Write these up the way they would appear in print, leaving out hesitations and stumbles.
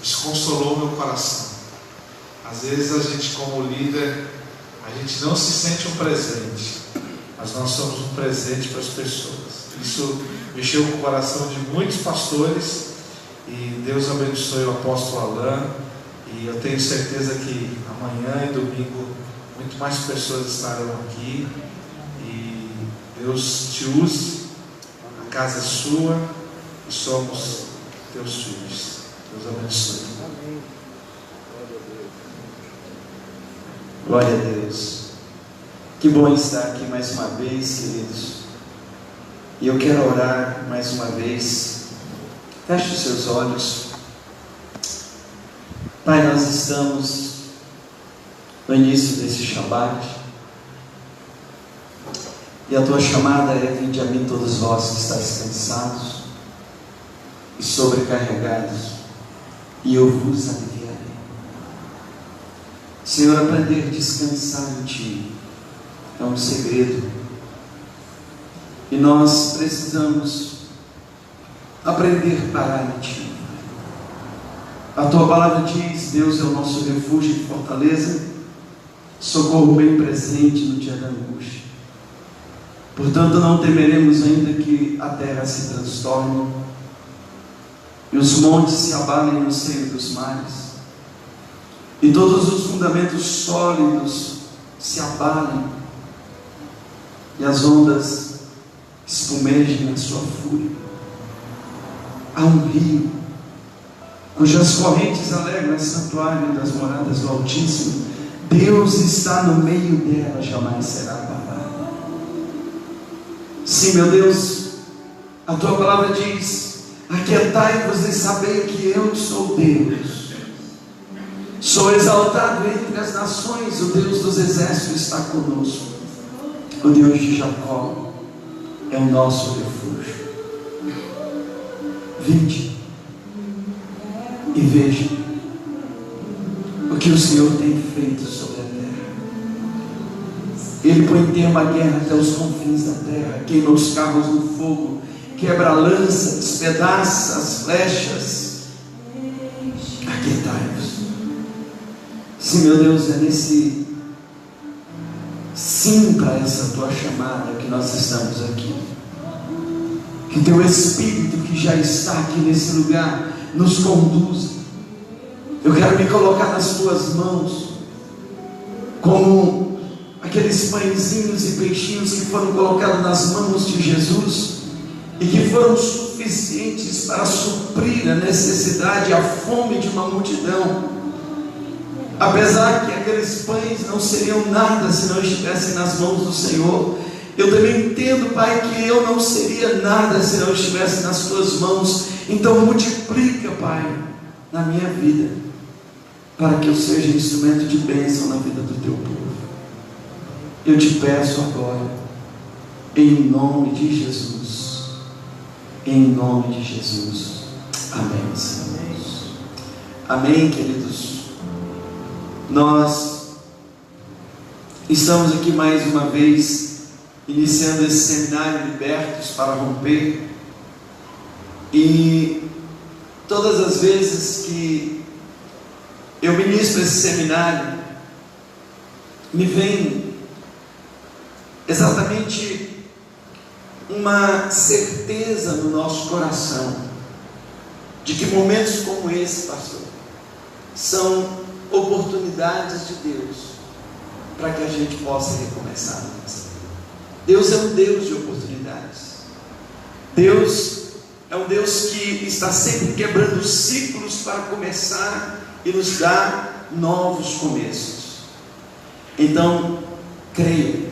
Isso consolou meu coração. Às vezes a gente, como líder, a gente não se sente um presente, mas nós somos um presente para as pessoas. Isso mexeu com o coração de muitos pastores, e Deus abençoe o apóstolo Alain, e eu tenho certeza que amanhã e domingo muito mais pessoas estarão aqui, e Deus te use, a casa é sua e somos teus filhos. Deus abençoe. Amém. Glória a Deus. Que bom estar aqui mais uma vez, queridos. E eu quero orar mais uma vez. Feche os seus olhos. Pai, nós estamos no início desse Shabat, e a tua chamada é: vinde a mim todos vós que estáis cansados e sobrecarregados, e eu vos aliviarei. Senhor, aprender a descansar em Ti é um segredo, e nós precisamos aprender a parar em Ti. A Tua palavra diz: Deus é o nosso refúgio e fortaleza, socorro bem presente no dia da angústia. Portanto, não temeremos ainda que a terra se transtorne e os montes se abalem no seio dos mares, e todos os fundamentos sólidos se abalem, e as ondas espumejem na sua fúria. Há um rio cujas correntes alegram o santuário das moradas do Altíssimo. Deus está no meio dela, jamais será abalada. Sim, meu Deus, a tua palavra diz: aquietai-vos e sabei que eu sou Deus. Sou exaltado entre as nações, o Deus dos exércitos está conosco. O Deus de Jacó é o nosso refúgio. Vinde e veja o que o Senhor tem feito sobre a terra. Ele põe termo à guerra até os confins da terra, queima os carros no fogo, quebra a lança, despedaça as flechas. Aquietai-vos. Sim, meu Deus, é nesse sim para essa tua chamada que nós estamos aqui. Que teu Espírito, que já está aqui nesse lugar, nos conduza. Eu quero me colocar nas tuas mãos, como aqueles pãezinhos e peixinhos que foram colocados nas mãos de Jesus e que foram suficientes para suprir a necessidade, a fome de uma multidão. Apesar que aqueles pães não seriam nada se não estivessem nas mãos do Senhor, eu também entendo, Pai, que eu não seria nada se não estivesse nas tuas mãos. Então multiplica, Pai, na minha vida, para que eu seja instrumento de bênção na vida do teu povo. Eu te peço agora, em nome de Jesus, em nome de Jesus. Amém, Senhor. Amém, queridos. Nós estamos aqui mais uma vez, iniciando esse seminário Libertos para Romper. E todas as vezes que eu ministro esse seminário, me vem exatamente uma certeza no nosso coração de que momentos como esse, pastor, são oportunidades de Deus para que a gente possa recomeçar a nossa vida. Deus é um Deus de oportunidades. Deus é um Deus que está sempre quebrando ciclos para começar e nos dar novos começos. Então, creio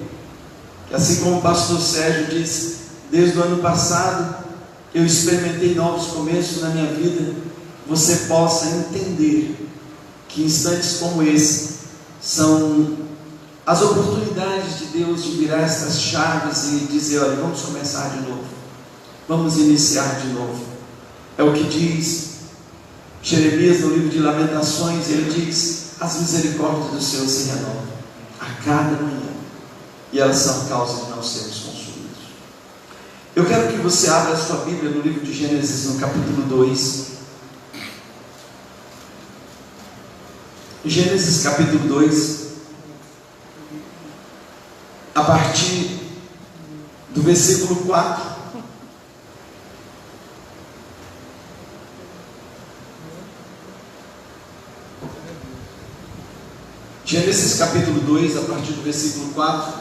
que, assim como o pastor Sérgio disse, desde o ano passado eu experimentei novos começos na minha vida, você possa entender que instantes como esse são as oportunidades de Deus de virar essas chaves e dizer: olha, vamos começar de novo, vamos iniciar de novo. É o que diz Jeremias no livro de Lamentações. Ele diz: as misericórdias do Senhor se renovam a cada manhã, e elas são causa de não sermos consumidos. Eu quero que você abra a sua Bíblia no livro de Gênesis, no capítulo 2. Gênesis capítulo 2, a partir do versículo 4. Gênesis capítulo 2, a partir do versículo 4,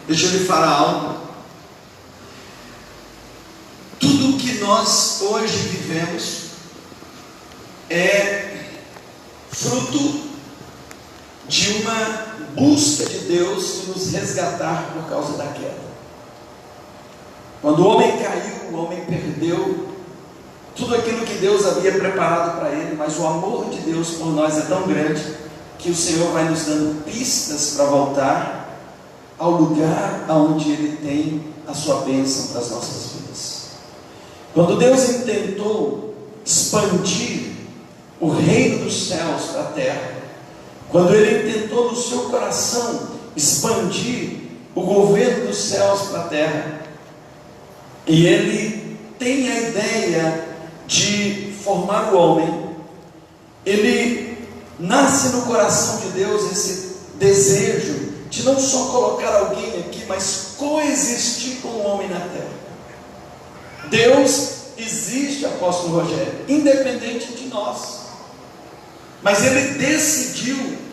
deixa eu lhe falar algo. Tudo que nós hoje vivemos é fruto de uma busca de Deus de nos resgatar por causa da queda. Quando o homem caiu, o homem perdeu tudo aquilo que Deus havia preparado para ele, mas o amor de Deus por nós é tão grande que o Senhor vai nos dando pistas para voltar ao lugar onde Ele tem a sua bênção para as nossas vidas. Quando Deus intentou expandir o reino dos céus para a terra, quando Ele intentou no seu coração expandir o governo dos céus para a terra, e Ele tem a ideia de formar o homem, Ele nasce no coração de Deus esse desejo de não só colocar alguém aqui, mas coexistir com o homem na terra. Deus existe, apóstolo Rogério, independente de nós, mas Ele decidiu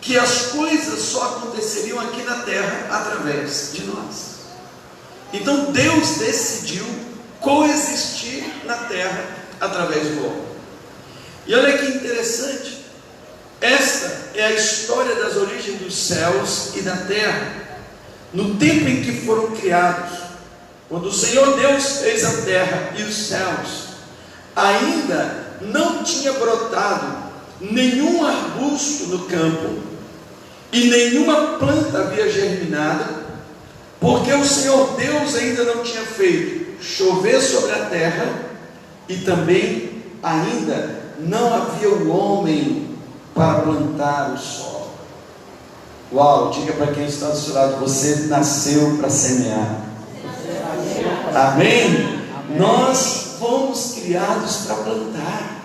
que as coisas só aconteceriam aqui na terra através de nós. Então Deus decidiu coexistir na terra através do homem. E olha que interessante, esta é a história das origens dos céus e da terra, no tempo em que foram criados. Quando o Senhor Deus fez a terra e os céus, ainda não tinha brotado nenhum arbusto no campo, e nenhuma planta havia germinado, porque o Senhor Deus ainda não tinha feito chover sobre a terra, e também ainda não havia o homem para plantar o solo. Uau, diga para quem está do seu lado: você nasceu para semear. Amém? Nós fomos criados para plantar.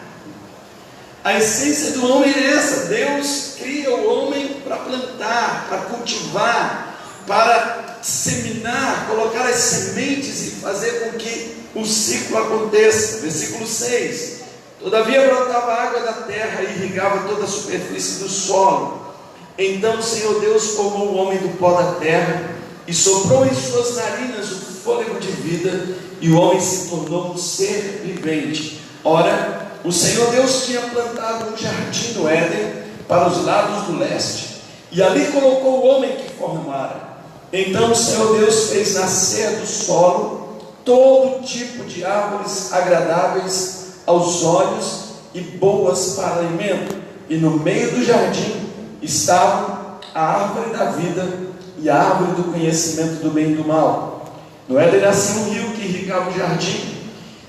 A essência do homem é essa. Deus cria o homem para plantar, para cultivar, para seminar, colocar as sementes e fazer com que o ciclo aconteça. Versículo 6: todavia brotava água da terra e irrigava toda a superfície do solo. Então o Senhor Deus formou o homem do pó da terra e soprou em suas narinas o fôlego de vida, e o homem se tornou um ser vivente. Ora, o Senhor Deus tinha plantado um jardim no Éden para os lados do leste, e ali colocou o homem que formara. Então o Senhor Deus fez nascer do solo todo tipo de árvores agradáveis aos olhos e boas para alimento, e no meio do jardim estavam a árvore da vida e a árvore do conhecimento do bem e do mal. No Éden nascia um rio que irrigava o jardim,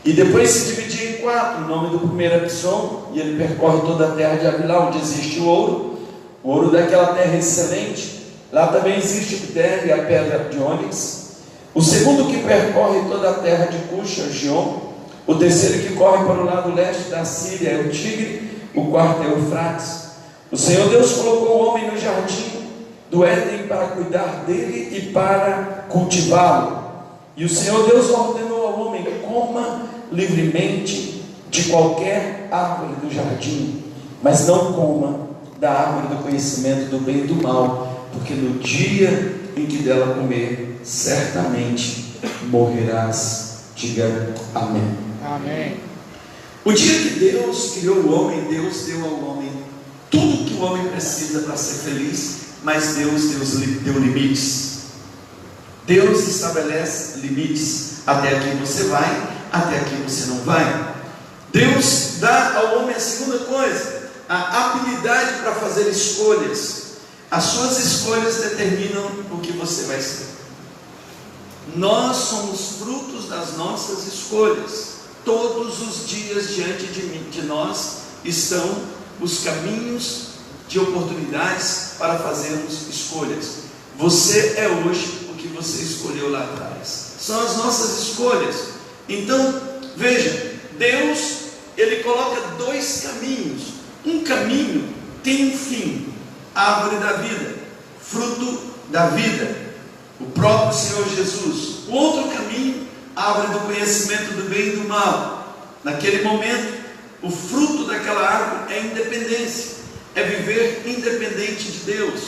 e depois se dividia em quatro. O nome do primeiro é Pison, e ele percorre toda a terra de Havilá, onde existe o ouro daquela terra é excelente. Lá também existe o Ptera e a pedra de ônix. O segundo que percorre toda a terra de Cush é Gion. O terceiro que corre para o lado leste da Síria é o Tigre. O quarto é o Eufrates. O Senhor Deus colocou o homem no jardim do Éden para cuidar dele e para cultivá-lo. E o Senhor Deus ordenou ao homem: coma livremente de qualquer árvore do jardim, mas não coma da árvore do conhecimento do bem e do mal, porque no dia em que dela comer, certamente morrerás. Diga amém. Amém. O dia que Deus criou o homem, Deus deu ao homem tudo que o homem precisa para ser feliz, mas Deus deu limites. Deus estabelece limites. Até aqui você vai, até aqui você não vai. Deus dá ao homem a segunda coisa, a habilidade para fazer escolhas. As suas escolhas determinam o que você vai ser. Nós somos frutos das nossas escolhas. Todos os dias diante de nós estão os caminhos de oportunidades para fazermos escolhas. Você é hoje o que você escolheu lá atrás. São as nossas escolhas. Então, veja, Deus, Ele coloca dois caminhos. Um caminho tem um fim, árvore da vida, fruto da vida, o próprio Senhor Jesus. O outro caminho, árvore do conhecimento do bem e do mal. Naquele momento, o fruto daquela árvore é independência, é viver independente de Deus.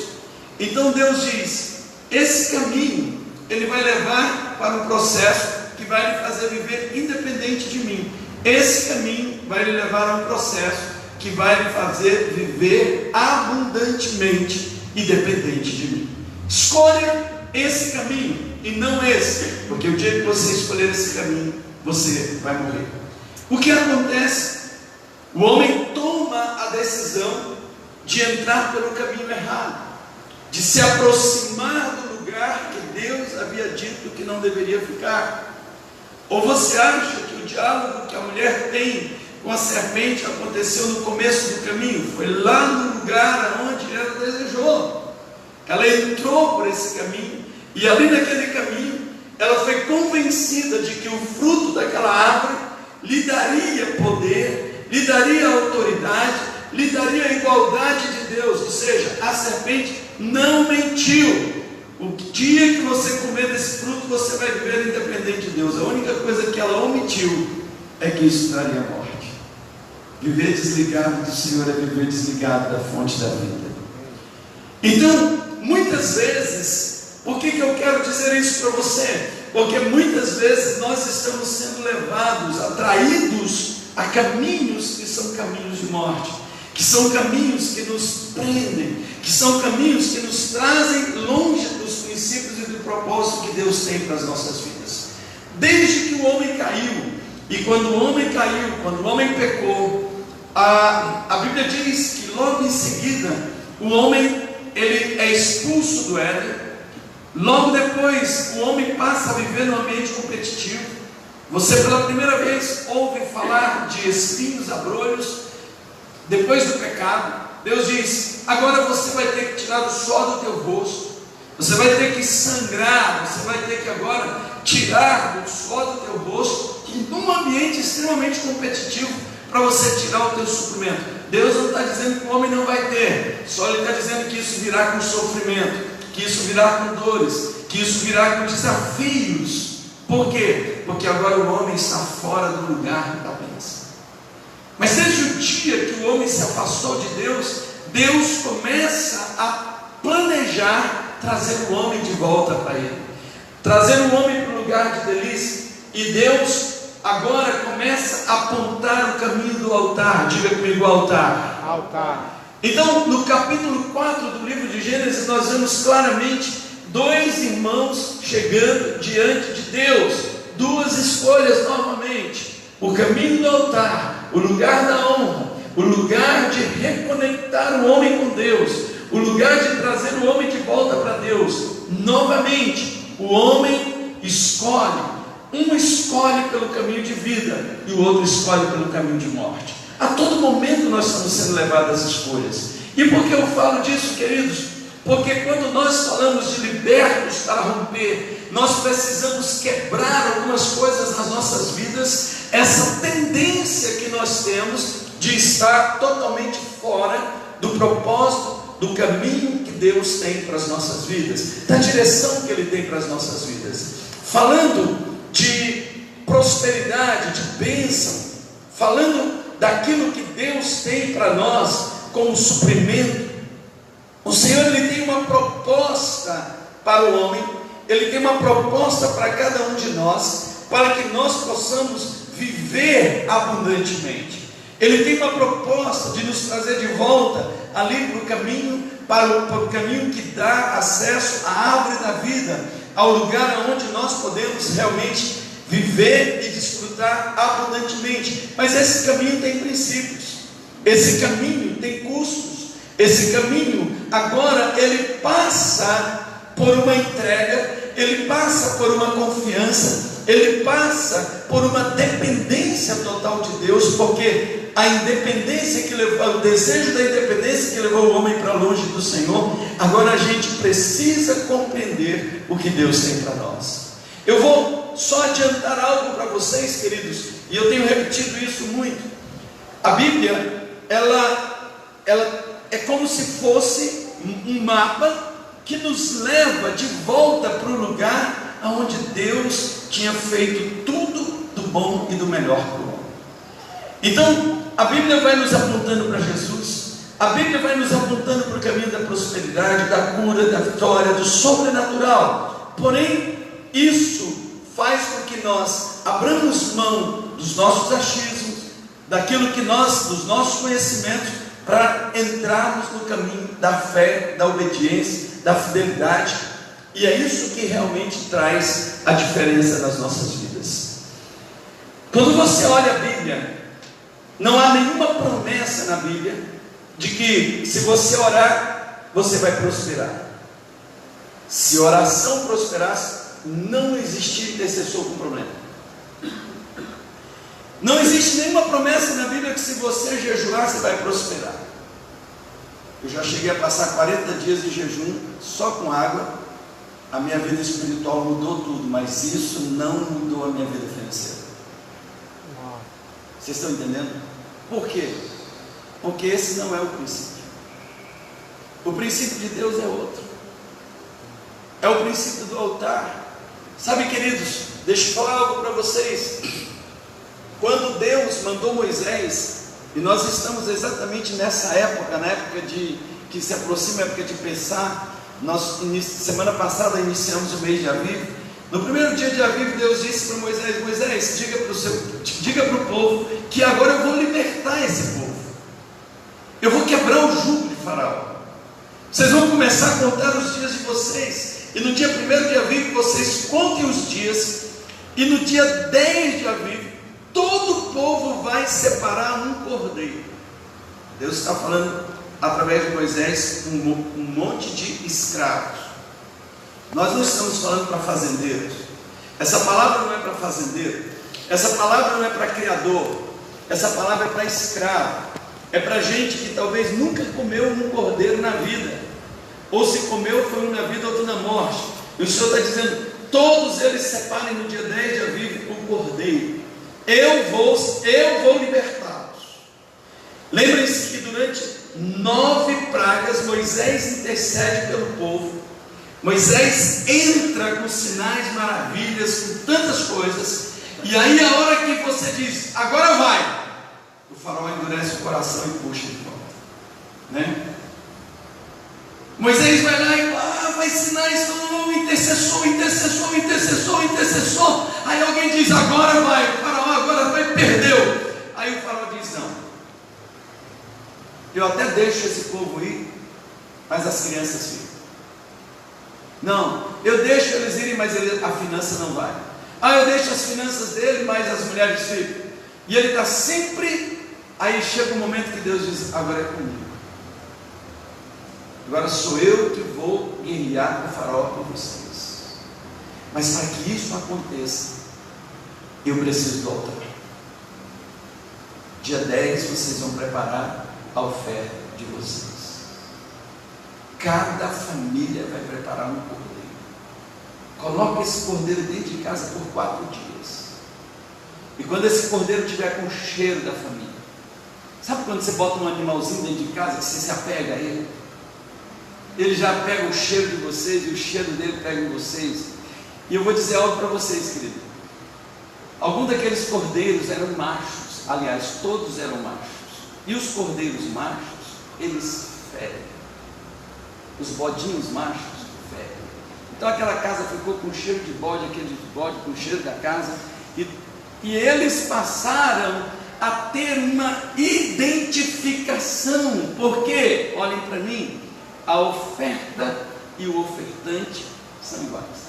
Então Deus diz, esse caminho, ele vai levar para um processo que vai lhe fazer viver independente de mim. Esse caminho vai lhe levar a um processo que vai lhe fazer viver abundantemente independente de mim. Escolha esse caminho e não esse, porque o dia que você escolher esse caminho, você vai morrer. O que acontece? O homem toma a decisão de entrar pelo caminho errado, de se aproximar do lugar que Deus havia dito que não deveria ficar. Ou você acha que o diálogo que a mulher tem com a serpente aconteceu no começo do caminho? Foi lá no lugar onde ela desejou. Ela entrou por esse caminho, e ali naquele caminho, ela foi convencida de que o fruto daquela árvore lhe daria poder, lhe daria autoridade, lhe daria a igualdade de Deus. Ou seja, a serpente não mentiu. O dia que você comer desse fruto, você vai viver independente de Deus. A única coisa que ela omitiu é que isso traria morte. Viver desligado do Senhor é viver desligado da fonte da vida. Então, muitas vezes, por que eu quero dizer isso para você? Porque muitas vezes nós estamos sendo levados, atraídos a caminhos que são caminhos de morte, que são caminhos que nos prendem, que são caminhos que nos trazem longe dos princípios e do propósito que Deus tem para as nossas vidas. Desde que o homem caiu, e quando o homem caiu, quando o homem pecou, a Bíblia diz que logo em seguida o homem ele é expulso do Éden. Logo depois o homem passa a viver num ambiente competitivo. Você pela primeira vez ouve falar de espinhos, abrolhos. Depois do pecado, Deus diz, agora você vai ter que tirar o suor do teu rosto, você vai ter que sangrar, você vai ter que agora tirar o suor do teu rosto, num ambiente extremamente competitivo, para você tirar o teu suprimento. Deus não está dizendo que o homem não vai ter, só Ele está dizendo que isso virá com sofrimento, que isso virá com dores, que isso virá com desafios. Por quê? Porque agora o homem está fora do lugar da bênção. Mas desde o dia que o homem se afastou de Deus, Deus começa a planejar trazer o homem de volta para Ele, trazer o homem para o lugar de delícia. E Deus agora começa a apontar o caminho do altar. Diga comigo, altar. Altar. Então, no capítulo 4 do livro de Gênesis, nós vemos claramente dois irmãos chegando diante de Deus, duas escolhas novamente: o caminho do altar, o lugar da honra, o lugar de reconectar o homem com Deus, o lugar de trazer o homem de volta para Deus. Novamente, o homem escolhe. Um escolhe pelo caminho de vida e o outro escolhe pelo caminho de morte. A todo momento nós estamos sendo levados às escolhas. E por que eu falo disso, queridos? Porque quando nós falamos de libertos para romper, nós precisamos quebrar algumas coisas nas nossas vidas, essa tendência que nós temos de estar totalmente fora do propósito, do caminho que Deus tem para as nossas vidas, da direção que Ele tem para as nossas vidas. Falando de prosperidade, de bênção, falando daquilo que Deus tem para nós como suprimento, o Senhor Ele tem uma proposta para o homem, Ele tem uma proposta para cada um de nós, para que nós possamos viver abundantemente. Ele tem uma proposta de nos trazer de volta ali para o caminho, para o caminho que dá acesso à árvore da vida, ao lugar onde nós podemos realmente viver e desfrutar abundantemente. Mas esse caminho tem princípios, esse caminho tem custos, esse caminho agora ele passa por uma entrega, ele passa por uma confiança, ele passa por uma dependência total de Deus, porque a independência que levou, o desejo da independência que levou o homem para longe do Senhor, agora a gente precisa compreender o que Deus tem para nós. Eu vou só adiantar algo para vocês, queridos, e eu tenho repetido isso muito. A Bíblia, ela é como se fosse um mapa que nos leva de volta para o lugar onde Deus tinha feito tudo do bom e do melhor para o homem. Então, a Bíblia vai nos apontando para Jesus, a Bíblia vai nos apontando para o caminho da prosperidade, da cura, da vitória, do sobrenatural. Porém, isso faz com que nós abramos mão dos nossos achismos, daquilo que dos nossos conhecimentos, para entrarmos no caminho da fé, da obediência, da fidelidade. E é isso que realmente traz a diferença nas nossas vidas. Quando você olha a Bíblia, não há nenhuma promessa na Bíblia de que se você orar, você vai prosperar. Se oração prosperasse, não existia intercessor com problema. Não existe nenhuma promessa na Bíblia que se você jejuar, você vai prosperar. Eu já cheguei a passar 40 dias de jejum só com água. A minha vida espiritual mudou tudo, mas isso não mudou a minha vida financeira. Vocês estão entendendo? Por quê? Porque esse não é o princípio. O princípio de Deus é outro. É o princípio do altar. Sabe, queridos, deixa eu falar algo para vocês. Quando Deus mandou Moisés, e nós estamos exatamente nessa época, na época que se aproxima a época de pensar. Nós, semana passada, iniciamos o mês de Aviv. No primeiro dia de Aviv, Deus disse para Moisés: Moisés, diga para o povo que agora eu vou libertar esse povo. Eu vou quebrar o jugo de Faraó. Vocês vão começar a contar os dias de vocês. E no dia 1º de Aviv, vocês contem os dias. E no dia 10 de Aviv, todo o povo vai separar um cordeiro. Deus está falando através de Moisés um monte de escravos. Nós não estamos falando para fazendeiros. Essa palavra não é para fazendeiro. Essa palavra não é para criador. Essa palavra é para escravo. É para gente que talvez nunca comeu um cordeiro na vida, ou se comeu foi um na vida, outro na morte. E o Senhor está dizendo: todos eles separem no dia 10 de Aviv o cordeiro. Eu vou libertá-los. Lembrem-se que durante 9 pragas Moisés intercede pelo povo. Moisés entra com sinais, maravilhas, com tantas coisas. E aí a hora que você diz: agora vai, o faraó endurece o coração e puxa de volta, né? Moisés vai lá e faz sinais, intercessor. Aí alguém diz: agora vai, o faraó agora vai, perdeu. Aí o faraó diz: não, eu até deixo esse povo ir, mas as crianças ficam. Não, eu deixo eles irem, mas a finança não vai. Eu deixo as finanças dele, mas as mulheres ficam. E ele está sempre. Aí chega um momento que Deus diz: agora é comigo. Agora sou eu que vou guerrear com o faraó por vocês. Mas para que isso aconteça, eu preciso do altar. Dia 10 vocês vão preparar a oferta de vocês. Cada família vai preparar um cordeiro. Coloque esse cordeiro dentro de casa por 4 dias. E quando esse cordeiro estiver com o cheiro da família, sabe quando você bota um animalzinho dentro de casa que você se apega a ele? Ele já pega o cheiro de vocês e o cheiro dele pega em vocês. E eu vou dizer algo para vocês, querido. Alguns daqueles cordeiros eram machos. Aliás, todos eram machos. E os cordeiros machos, eles ferem. Os bodinhos machos ferem. Então aquela casa ficou com cheiro de bode, aquele bode com cheiro da casa. E eles passaram a ter uma identificação. Porque, olhem para mim, a oferta e o ofertante são iguais.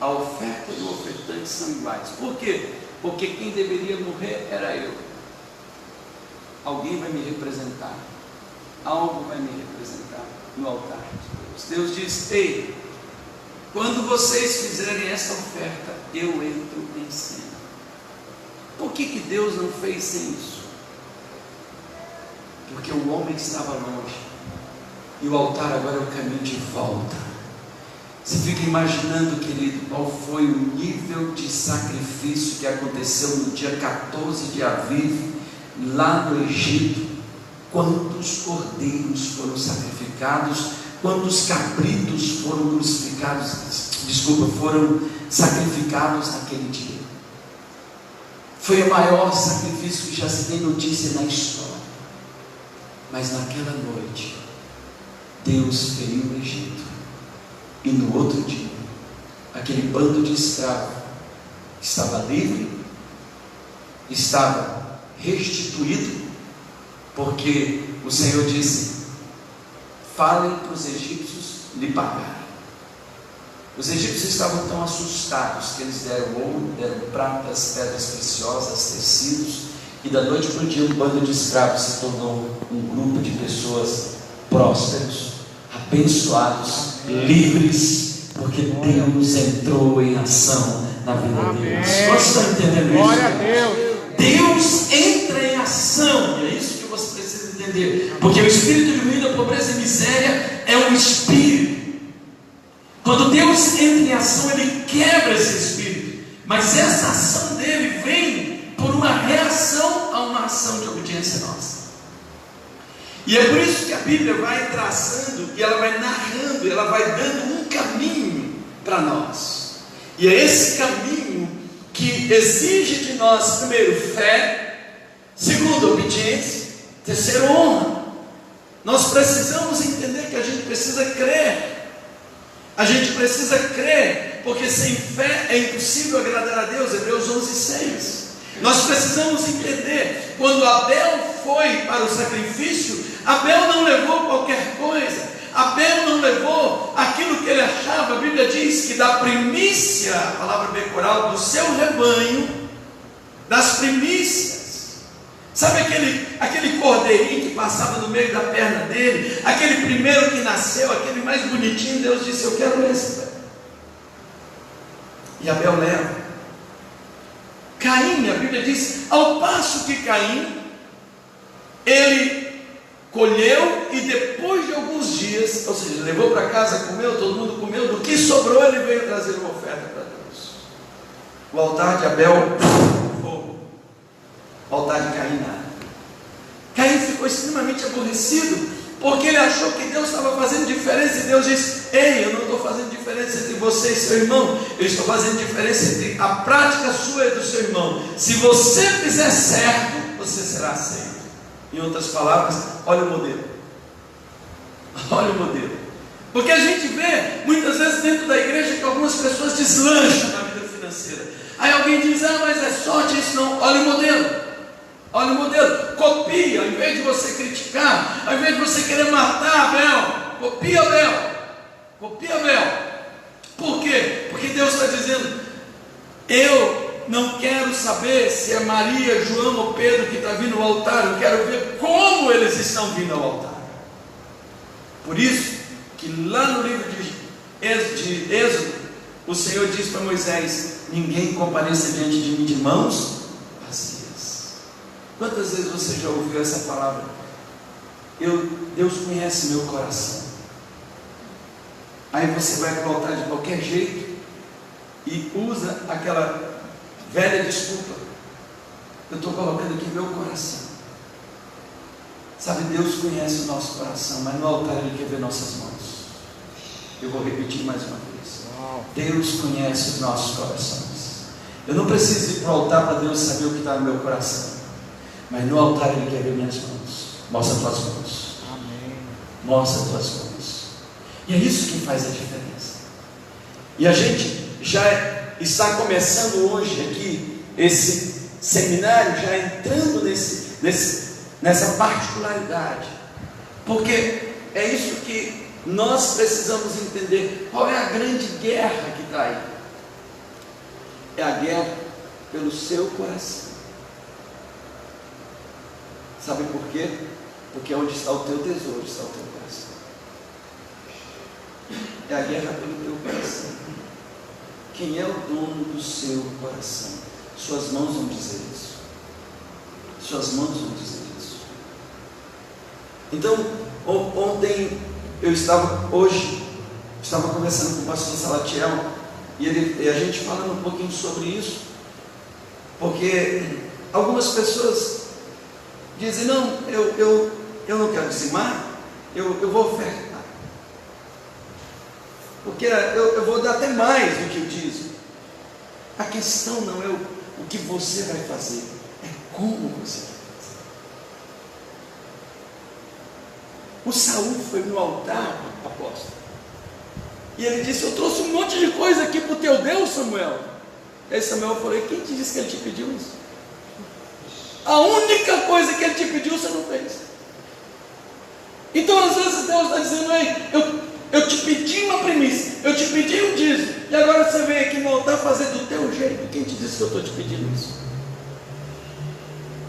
A oferta e o ofertante são iguais. Por quê? Porque quem deveria morrer era eu. Alguém vai me representar. Algo vai me representar no altar de Deus. Deus diz: ei, quando vocês fizerem essa oferta, eu entro em cena. Por que Deus não fez sem isso? Porque o homem estava longe, e o altar agora é o caminho de volta. Você fica imaginando, querido, qual foi o nível de sacrifício que aconteceu no dia 14 de Aviv, lá no Egito. quantos cordeiros foram sacrificados, quantos cabritos foram crucificados, foram sacrificados naquele dia. Foi o maior sacrifício que já se tem notícia na história. Mas naquela noite, Deus feriu o Egito. E no outro dia, aquele bando de escravos estava livre, estava restituído, porque o Senhor disse: falem para os egípcios lhe pagarem. Os egípcios estavam tão assustados que eles deram ouro, deram pratas, pedras preciosas, tecidos, e da noite para o dia um bando de escravos se tornou um grupo de pessoas prósperos, abençoados, livres, porque Deus entrou em ação na vida deles. Vocês estão entendendo isso? Glória a Deus. Deus entra em ação, e é isso que você precisa entender, porque o espírito de ruína, pobreza e miséria é um espírito. Quando Deus entra em ação, Ele quebra esse espírito, mas essa ação dele vem por uma reação a uma ação de obediência nossa. E é por isso que a Bíblia vai traçando, e ela vai narrando, ela vai dando um caminho para nós, e é esse caminho que exige de nós, primeiro, fé, segundo, obediência, terceiro, honra. Nós precisamos entender que a gente precisa crer. A gente precisa crer, porque sem fé é impossível agradar a Deus. Hebreus 11:6. Nós precisamos entender, quando Abel foi para o sacrifício, Abel não levou qualquer coisa, Abel não levou aquilo que ele achava. A Bíblia diz que da primícia, a palavra becoral, do seu rebanho, das primícias, sabe aquele cordeirinho que passava no meio da perna dele, aquele primeiro que nasceu, aquele mais bonitinho, Deus disse: eu quero esse. E Abel leva. Caim, a Bíblia diz, ao passo que Caim, ele colheu e depois de alguns dias, ou seja, levou para casa, comeu, todo mundo comeu, do que sobrou ele veio trazer uma oferta para Deus. O altar de Abel, fogo. O altar de Caim, nada. Caim ficou extremamente aborrecido, porque ele achou que Deus estava fazendo diferença, e Deus disse: ei, eu não estou fazendo diferença entre você e seu irmão, eu estou fazendo diferença entre a prática sua e do seu irmão. Se você fizer certo, você será aceito. Em outras palavras, olha o modelo. Olha o modelo. Porque a gente vê, muitas vezes dentro da igreja, que algumas pessoas deslancham na vida financeira. Aí alguém diz: ah, mas é sorte isso. Não, olha o modelo. Olha o modelo, copia, ao invés de você criticar, ao invés de você querer matar Abel, copia Abel, copia Abel. Por quê? Porque Deus está dizendo: eu não quero saber se é Maria, João ou Pedro que está vindo ao altar, eu quero ver como eles estão vindo ao altar. Por isso que lá no livro de Êxodo, o Senhor diz para Moisés: ninguém compareça diante de mim de mãos vazias. Quantas vezes você já ouviu essa palavra? Deus conhece meu coração. Aí você vai para o altar de qualquer jeito e usa aquela velha desculpa: eu estou colocando aqui meu coração. Sabe, Deus conhece o nosso coração, mas no altar Ele quer ver nossas mãos. Eu vou repetir mais uma vez: Deus conhece os nossos corações. Eu não preciso ir para o altar para Deus saber o que está no meu coração, mas no altar Ele quer ver minhas mãos. Mostra as tuas mãos. Amém. Mostra as tuas mãos. E é isso que faz a diferença. E a gente já está começando hoje aqui esse seminário, já entrando nessa particularidade, porque é isso que nós precisamos entender. Qual é a grande guerra que está aí? É a guerra pelo seu coração. Sabe por quê? Porque onde está o teu tesouro, está o teu coração. É a guerra pelo teu coração. Quem é o dono do seu coração? Suas mãos vão dizer isso. Suas mãos vão dizer isso. Então, hoje estava conversando com o pastor Salatiel, e a gente falando um pouquinho sobre isso, porque algumas pessoas dizem: não, eu não quero dizimar, eu vou ofertar. Porque eu vou dar até mais do que eu dízimo. A questão não é o que você vai fazer, é como você vai fazer. O Saul foi no altar, apóstolo, e ele disse: eu trouxe um monte de coisa aqui para o teu Deus, Samuel. E aí Samuel falou: quem te disse que ele te pediu isso? A única coisa que ele te pediu você não fez. Então às vezes Deus está dizendo: ei, eu te pedi uma primícia, eu te pedi um dízimo, e agora você vem aqui no altar fazer do teu jeito. Quem te disse que eu estou te pedindo isso?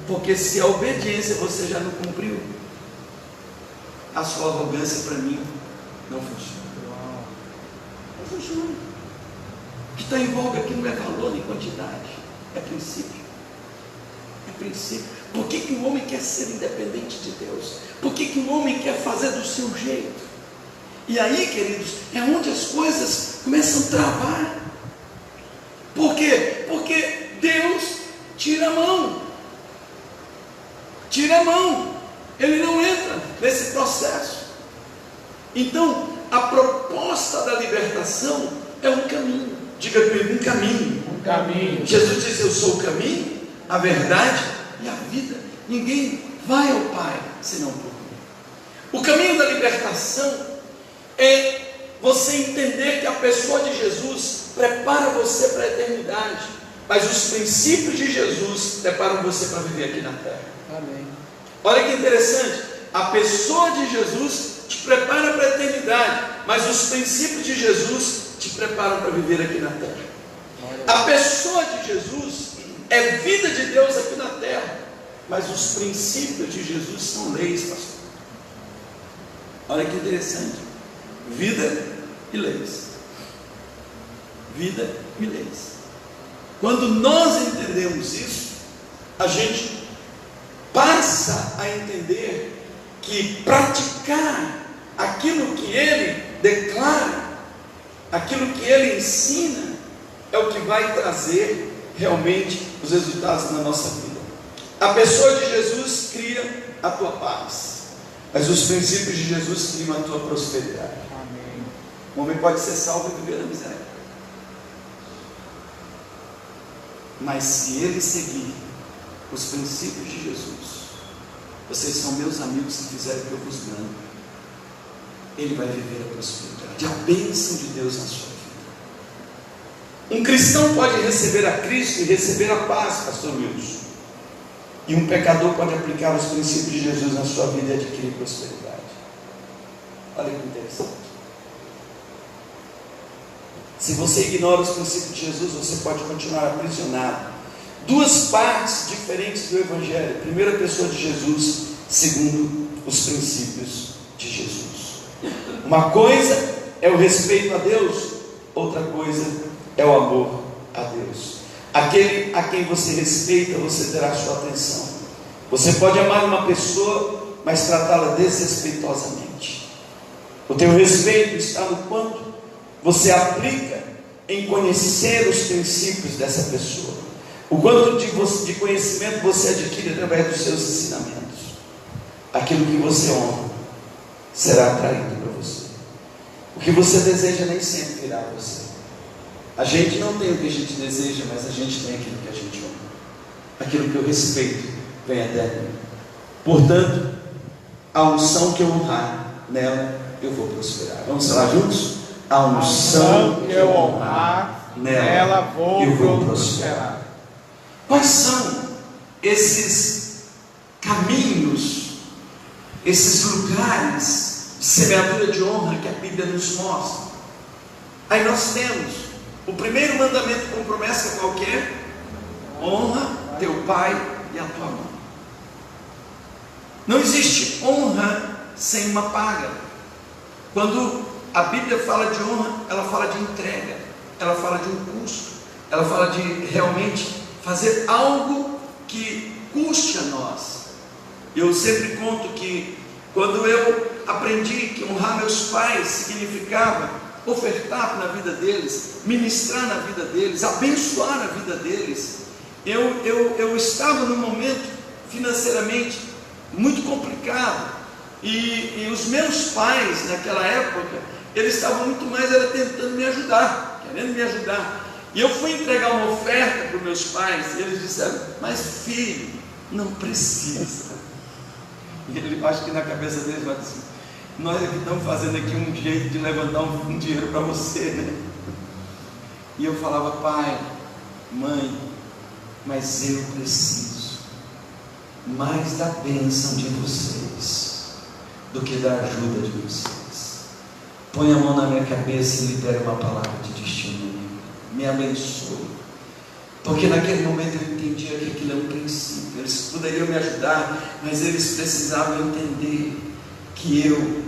Porque se a obediência você já não cumpriu, a sua arrogância para mim não funciona. Não funciona. O que está em voga aqui não é valor nem quantidade, é princípio. É princípio. Por que o homem quer ser independente de Deus? Por que o homem quer fazer do seu jeito? E aí, queridos, é onde as coisas começam a travar. Por quê? Porque Deus tira a mão. Tira a mão. Ele não entra nesse processo. Então, a proposta da libertação é um caminho. Diga comigo, um caminho. Um caminho. Jesus disse: eu sou o caminho, a verdade e a vida. Ninguém vai ao Pai senão por mim. O caminho da libertação é você entender que a pessoa de Jesus prepara você para a eternidade, mas os princípios de Jesus preparam você para viver aqui na terra. Amém. Olha que interessante, a pessoa de Jesus te prepara para a eternidade, mas os princípios de Jesus te preparam para viver aqui na terra. A pessoa de Jesus é vida de Deus aqui na terra, mas os princípios de Jesus são leis, pastor. Olha que interessante. Vida e leis. Vida e leis. Quando nós entendemos isso, a gente passa a entender que praticar aquilo que ele declara, aquilo que ele ensina, é o que vai trazer realmente os resultados na nossa vida. A pessoa de Jesus cria a tua paz, mas os princípios de Jesus criam a tua prosperidade. Amém. O homem pode ser salvo e viver na miséria, mas se ele seguir os princípios de Jesus, vocês são meus amigos se fizerem o que eu vos mando, ele vai viver a prosperidade, a bênção de Deus na sua vida. Um cristão pode receber a Cristo e receber a paz, pastor Wilson, e um pecador pode aplicar os princípios de Jesus na sua vida e adquirir prosperidade. Olha que interessante. Se você ignora os princípios de Jesus, você pode continuar aprisionado. Duas partes diferentes do Evangelho: primeira pessoa de Jesus, segundo os princípios de Jesus. Uma coisa é o respeito a Deus, outra coisa é o amor a Deus. Aquele a quem você respeita, você terá sua atenção. Você pode amar uma pessoa, mas tratá-la desrespeitosamente. O teu respeito está no quanto você aplica em conhecer os princípios dessa pessoa, o quanto de conhecimento você adquire através dos seus ensinamentos. Aquilo que você honra será atraído para você. O que você deseja nem sempre virá a você. A gente não tem o que a gente deseja, mas a gente tem aquilo que a gente honra. Aquilo que eu respeito vem até mim. Portanto, a unção que eu honrar, nela eu vou prosperar. Vamos falar juntos? A unção que eu honrar, nela eu vou prosperar. Quais são esses caminhos, esses lugares de semeadura de honra que a Bíblia nos mostra? Aí nós temos o primeiro mandamento com promessa qualquer: honra teu pai e a tua mãe. Não existe honra sem uma paga. Quando a Bíblia fala de honra, ela fala de entrega, ela fala de um custo, ela fala de realmente fazer algo que custe a nós. Eu sempre conto que quando eu aprendi que honrar meus pais significava ofertar na vida deles, ministrar na vida deles, abençoar a vida deles, eu estava num momento financeiramente muito complicado, E os meus pais, naquela época, eles estavam muito mais tentando me ajudar, querendo me ajudar. E eu fui entregar uma oferta para os meus pais, e eles disseram: mas filho, não precisa. E ele, acho que na cabeça deles vai assim: nós aqui estamos fazendo aqui um jeito de levantar um dinheiro para você, né? E eu falava: pai, mãe, mas eu preciso mais da bênção de vocês do que da ajuda de vocês. Põe a mão na minha cabeça e libere uma palavra de destino. Me abençoe. Porque naquele momento eu entendia que aquilo é um princípio. Eles poderiam me ajudar, mas eles precisavam entender que eu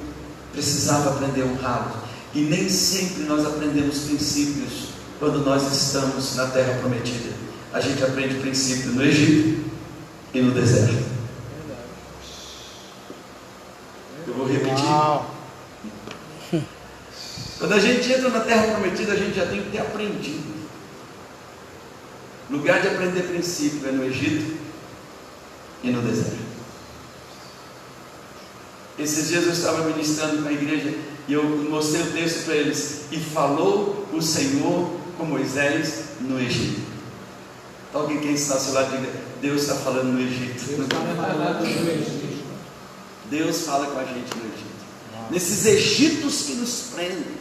precisava aprender a honrá-los. E nem sempre nós aprendemos princípios quando nós estamos na terra prometida. A gente aprende princípio no Egito e no deserto. Eu vou repetir. Quando a gente entra na terra prometida, a gente já tem que ter aprendido. O lugar de aprender princípio é no Egito e no deserto. Esses dias eu estava ministrando para a igreja e eu mostrei o texto para eles. E falou o Senhor com Moisés no Egito. Alguém que está ao seu lado diga: Deus está falando no Egito. Deus fala com a gente no Egito. Nesses Egitos que nos prendem,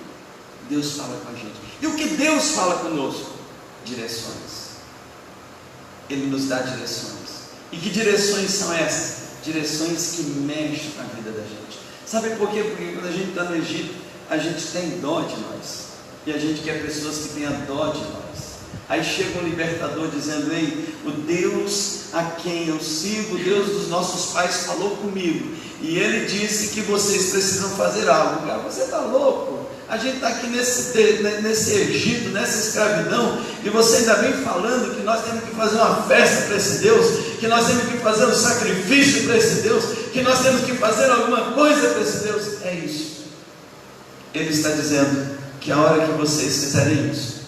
Deus fala com a gente. E o que Deus fala conosco? Direções. Ele nos dá direções. E que direções são essas? Direções que mexem na vida da gente. Sabe por quê? Porque quando a gente está no Egito, a gente tem dó de nós. E a gente quer pessoas que tenham dó de nós. Aí chega um libertador dizendo: ei, o Deus a quem eu sirvo, o Deus dos nossos pais falou comigo. E ele disse que vocês precisam fazer algo. Cara, você está louco? A gente está aqui nesse Egito, nessa escravidão, e você ainda vem falando que nós temos que fazer uma festa para esse Deus, que nós temos que fazer um sacrifício para esse Deus, que nós temos que fazer alguma coisa para esse Deus. É isso. Ele está dizendo que a hora que vocês fizerem isso,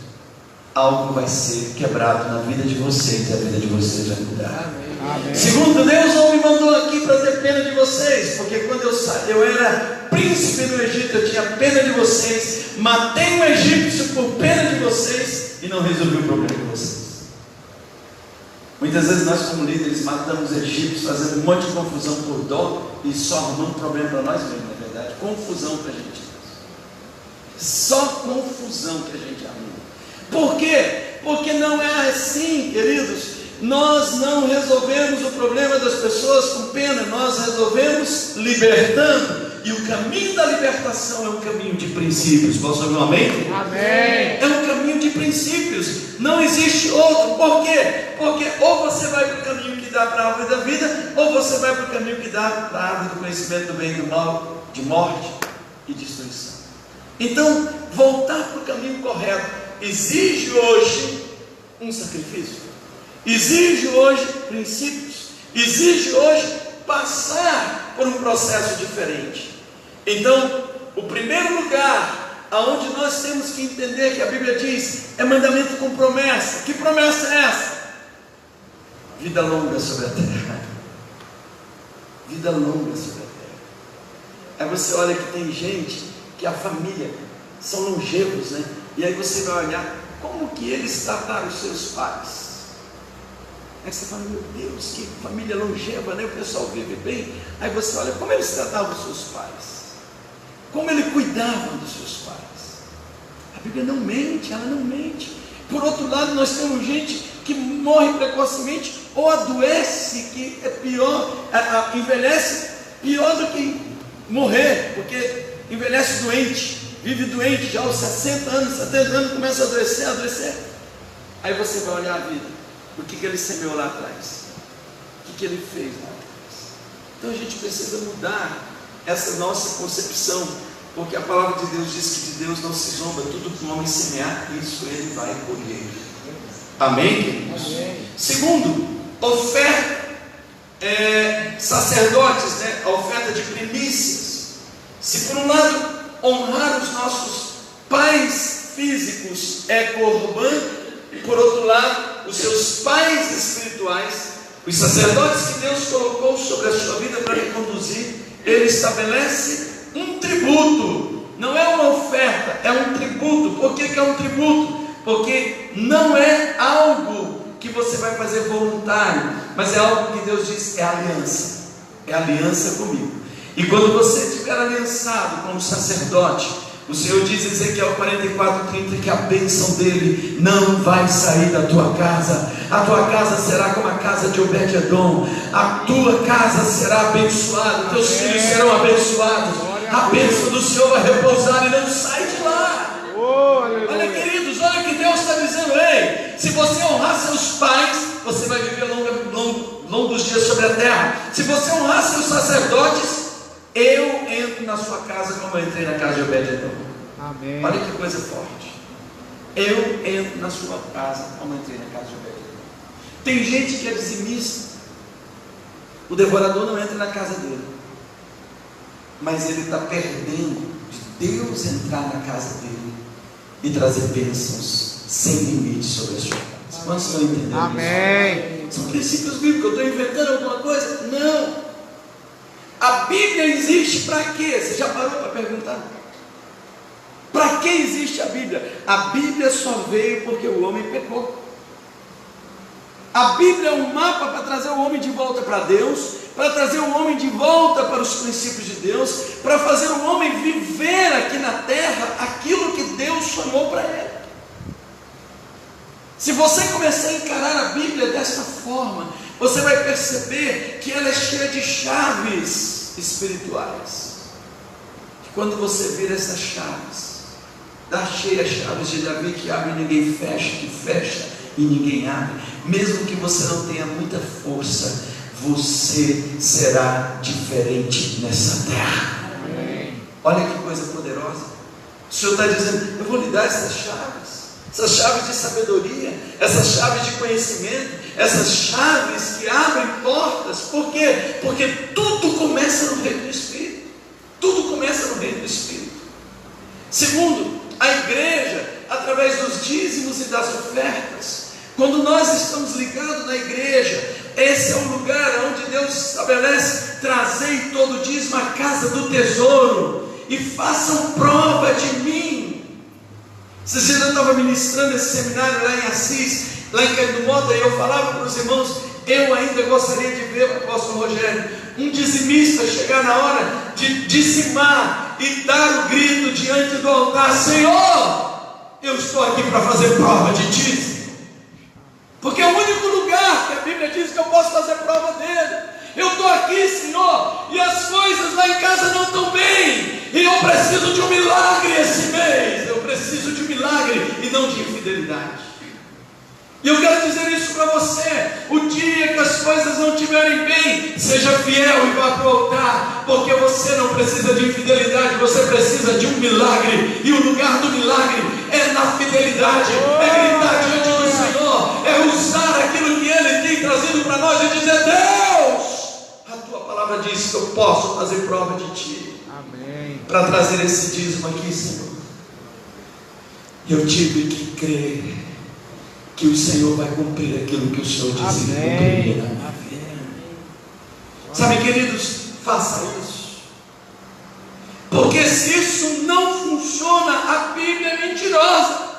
algo vai ser quebrado na vida de vocês, e a vida de vocês vai mudar. Amém. Segundo, Deus não me mandou aqui para ter pena de vocês, porque quando eu era príncipe no Egito, eu tinha pena de vocês, matei um egípcio por pena de vocês e não resolvi o problema de vocês. Muitas vezes nós, como líderes, matamos egípcios, fazendo um monte de confusão por dó e só arrumando problema para nós mesmos, na verdade. Confusão para a gente. Só confusão que a gente arruma. Por quê? Porque não é assim, queridos. Nós não resolvemos o problema das pessoas com pena, nós resolvemos libertando. E o caminho da libertação é um caminho de princípios. Posso ouvir um amém? Amém. É um caminho de princípios. Não existe outro. Por quê? Porque ou você vai para o caminho que dá para a árvore da vida, ou você vai para o caminho que dá para a árvore do conhecimento do bem e do mal, de morte e destruição. Então, voltar para o caminho correto exige hoje um sacrifício. Exige hoje princípios. Exige hoje passar por um processo diferente. Então, o primeiro lugar aonde nós temos que entender que a Bíblia diz é mandamento com promessa. Que promessa é essa? Vida longa sobre a terra. Vida longa sobre a terra. Aí você olha que tem gente que a família são longevos, né? E aí você vai olhar como que eles trataram os seus pais. Aí você fala: meu Deus, que família longeva, né? O pessoal vive bem. Aí você olha como eles tratavam os seus pais, como eles cuidavam dos seus pais. A Bíblia não mente, ela não mente. Por outro lado, nós temos gente que morre precocemente ou adoece, que é pior, envelhece pior do que morrer, porque envelhece doente, vive doente já aos 60 anos, 70 anos, começa a adoecer. Aí você vai olhar a vida. O que ele semeou lá atrás? O que ele fez lá atrás? Então a gente precisa mudar essa nossa concepção, porque a palavra de Deus diz que de Deus não se zomba. Tudo que o homem semear, isso ele vai colher. Amém, queridos? Amém. Segundo, oferta, sacerdotes, né? A oferta de primícias. Se por um lado honrar os nossos pais físicos é corban, e por outro lado os seus pais espirituais Os sacerdotes que Deus colocou sobre a sua vida para lhe conduzir, Ele estabelece um tributo. Não é uma oferta, é um tributo. Por que é um tributo? Porque não é algo que você vai fazer voluntário, mas é algo que Deus diz, é aliança. É aliança comigo. E quando você estiver aliançado com o sacerdote, o Senhor diz em Ezequiel 44:30 que a bênção dele não vai sair da tua casa. A tua casa será como a casa de Obed-Edom. A tua casa será abençoada, teus filhos serão abençoados. A bênção do Senhor vai repousar e não sai de lá. Olha, queridos, olha o que Deus está dizendo. Ei, se você honrar seus pais, você vai viver longos dias sobre a terra. Se você honrar seus sacerdotes, eu entro na sua casa como eu entrei na casa de Obed-Edom. Amém. Olha que coisa forte. Eu entro na sua casa como eu entrei na casa de Obed-Edom. Tem gente que é dizimista. O devorador não entra na casa dele, mas ele está perdendo de Deus entrar na casa dele e trazer bênçãos sem limite sobre a sua casa. Quantos estão entendendo? Amém. Isso? São princípios bíblicos. Eu estou inventando alguma coisa? Não. A Bíblia existe para quê? Você já parou para perguntar? Para que existe a Bíblia? A Bíblia só veio porque o homem pecou. A Bíblia é um mapa para trazer o homem de volta para Deus, para trazer o homem de volta para os princípios de Deus, para fazer o homem viver aqui na terra aquilo que Deus sonhou para ele. Se você começar a encarar a Bíblia dessa forma, você vai perceber que ela é cheia de chaves espirituais. Que quando você vira essas chaves, dá cheia chaves de Davi, que abre e ninguém fecha, que fecha e ninguém abre. Mesmo que você não tenha muita força, você será diferente nessa terra. Amém. Olha que coisa poderosa. O Senhor está dizendo, eu vou lhe dar essas chaves de sabedoria, essas chaves de conhecimento, essas chaves que abrem portas. Por quê? Porque tudo começa no reino do Espírito. Tudo começa no reino do Espírito. Segundo, a igreja, através dos dízimos e das ofertas. Quando nós estamos ligados na igreja, esse é o lugar onde Deus estabelece: trazei todo dízimo à casa do tesouro e façam prova de mim. Esses dias eu estava ministrando esse seminário lá em Assis, lá em Cândido Mota, e eu falava para os irmãos, eu ainda gostaria de ver, apóstolo Rogério, um dizimista chegar na hora de dizimar e dar o grito diante do altar: Senhor, eu estou aqui para fazer prova de dízimo. Porque é o único lugar que a Bíblia diz que eu posso fazer prova dele. Eu estou aqui, Senhor, e as coisas lá em casa não estão bem, e eu preciso de um milagre esse mês. Eu preciso de um milagre e não de infidelidade. E eu quero dizer isso para você: o dia que as coisas não estiverem bem, seja fiel e vá para o altar, porque você não precisa de infidelidade, você precisa de um milagre, e o lugar do milagre é na fidelidade, é gritar diante do Senhor, é usar aquilo que Ele tem trazido para nós e dizer: Deus, a Tua palavra diz que eu posso fazer prova de Ti. Amém. Para trazer esse dízimo aqui, Senhor, eu tive que crer que o Senhor vai cumprir aquilo que o Senhor disse que cumpriria na minha vida. Sabe, queridos, faça isso. Porque se isso não funciona, a Bíblia é mentirosa.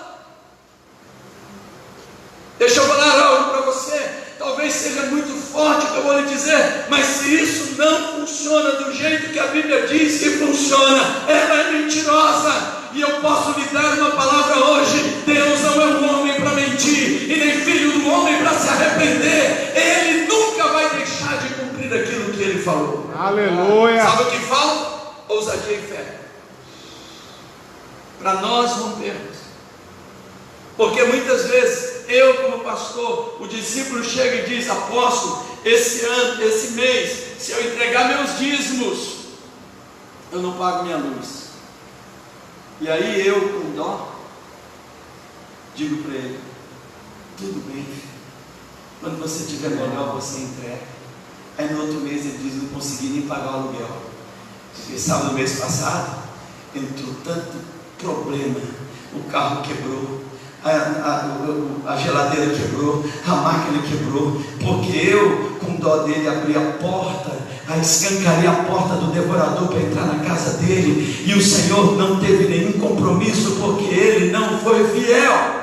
Deixa eu falar algo para você. Talvez seja muito forte o que eu vou lhe dizer, mas se isso não funciona do jeito que a Bíblia diz que funciona, ela é mentirosa. E eu posso lhe dar uma palavra hoje: Deus não é um homem para mentir, e nem filho do homem para se arrepender. Ele nunca vai deixar de cumprir aquilo que Ele falou. Aleluia. Sabe o que falta? Ousadia e fé, para nós rompermos. Porque muitas vezes, eu como pastor, o discípulo chega e diz: apóstolo, esse ano, esse mês, se eu entregar meus dízimos, eu não pago minha luz. E aí eu, com dó, digo para ele: tudo bem, filho. Quando você tiver melhor, você entrega. Aí no outro mês ele diz: não consegui nem pagar o aluguel. Porque sabe, no mês passado entrou tanto problema, o carro quebrou, a geladeira quebrou, a máquina quebrou, porque eu, com dó dele, abri a porta, escancarei a porta do devorador para entrar na casa dele, e o Senhor não teve nenhum compromisso, porque ele não foi fiel.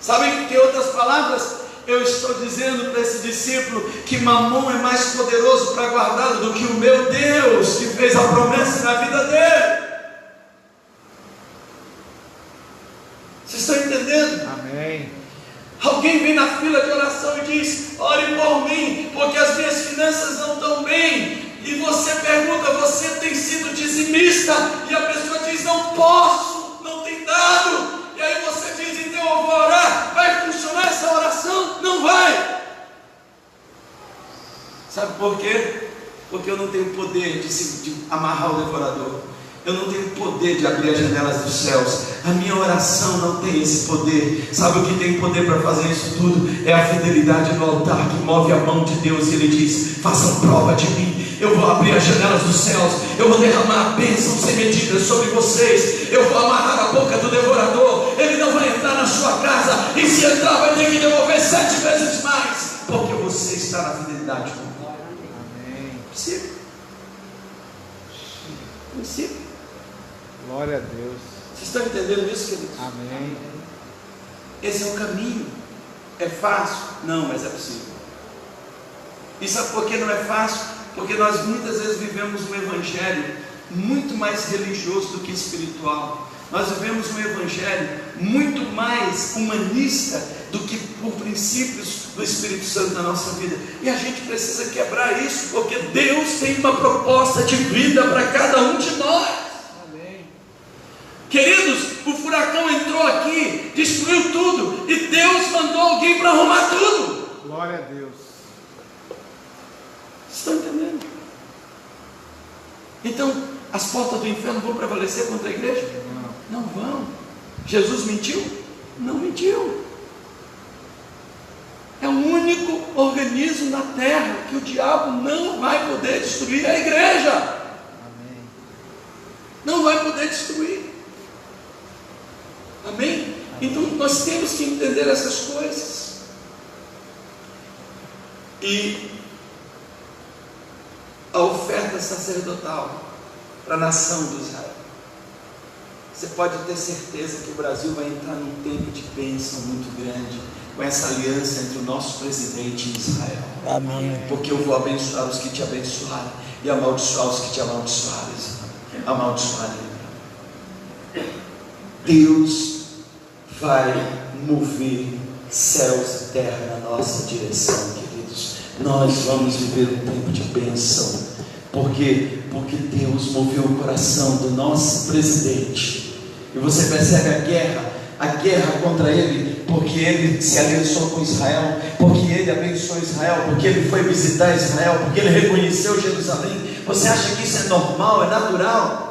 Sabe que, em outras palavras, eu estou dizendo para esse discípulo que Mamon é mais poderoso para guardá-lo do que o meu Deus, que fez a promessa na vida dele. Vocês estão entendendo? Amém. Alguém vem na fila de oração e diz: ore por mim, porque as minhas finanças não estão bem. E você pergunta: você tem sido dizimista? E a pessoa diz: não posso, não tem dado. E aí você diz: então eu vou orar. Vai funcionar essa oração? Não vai. Sabe por quê? Porque eu não tenho poder de amarrar o devorador. Eu não tenho poder de abrir as janelas dos céus. A minha oração não tem esse poder. Sabe o que tem poder para fazer isso tudo? É a fidelidade no altar que move a mão de Deus. E Ele diz: façam prova de mim. Eu vou abrir as janelas dos céus. Eu vou derramar a bênção sem medida sobre vocês. Eu vou amarrar a boca do devorador. Ele não vai entrar na sua casa. E se entrar, vai ter que devolver 7 vezes mais. Porque você está na fidelidade com Deus. Amém. Princípio. Glória a Deus. Vocês estão entendendo isso, queridos? Amém. Esse é o caminho. É fácil? Não, mas é possível. E sabe por que não é fácil? Porque nós muitas vezes vivemos um evangelho muito mais religioso do que espiritual. Nós vivemos um evangelho muito mais humanista do que por princípios do Espírito Santo na nossa vida. E a gente precisa quebrar isso, porque Deus tem uma proposta de vida para cada um de nós. Queridos, o furacão entrou aqui, destruiu tudo, e Deus mandou alguém para arrumar tudo. Glória a Deus. Vocês estão entendendo? Então, as portas do inferno vão prevalecer contra a igreja? Não vão. Jesus mentiu? Não mentiu. É o único organismo na terra que o diabo não vai poder destruir a igreja. Amém. Não vai poder destruir. Amém? Então nós temos que entender essas coisas. E a oferta sacerdotal para a nação de Israel. Você pode ter certeza que o Brasil vai entrar num tempo de bênção muito grande, com essa aliança entre o nosso presidente e Israel. Amém. Porque eu vou abençoar os que te abençoarem e amaldiçoar os que te amaldiçoarem. Deus vai mover céus e terra na nossa direção, queridos. Nós vamos viver um tempo de bênção. Por quê? Porque Deus moveu o coração do nosso presidente. E você percebe a guerra contra ele, porque ele se aliançou com Israel, porque ele abençoou Israel, porque ele foi visitar Israel, porque ele reconheceu Jerusalém. Você acha que isso é normal, é natural?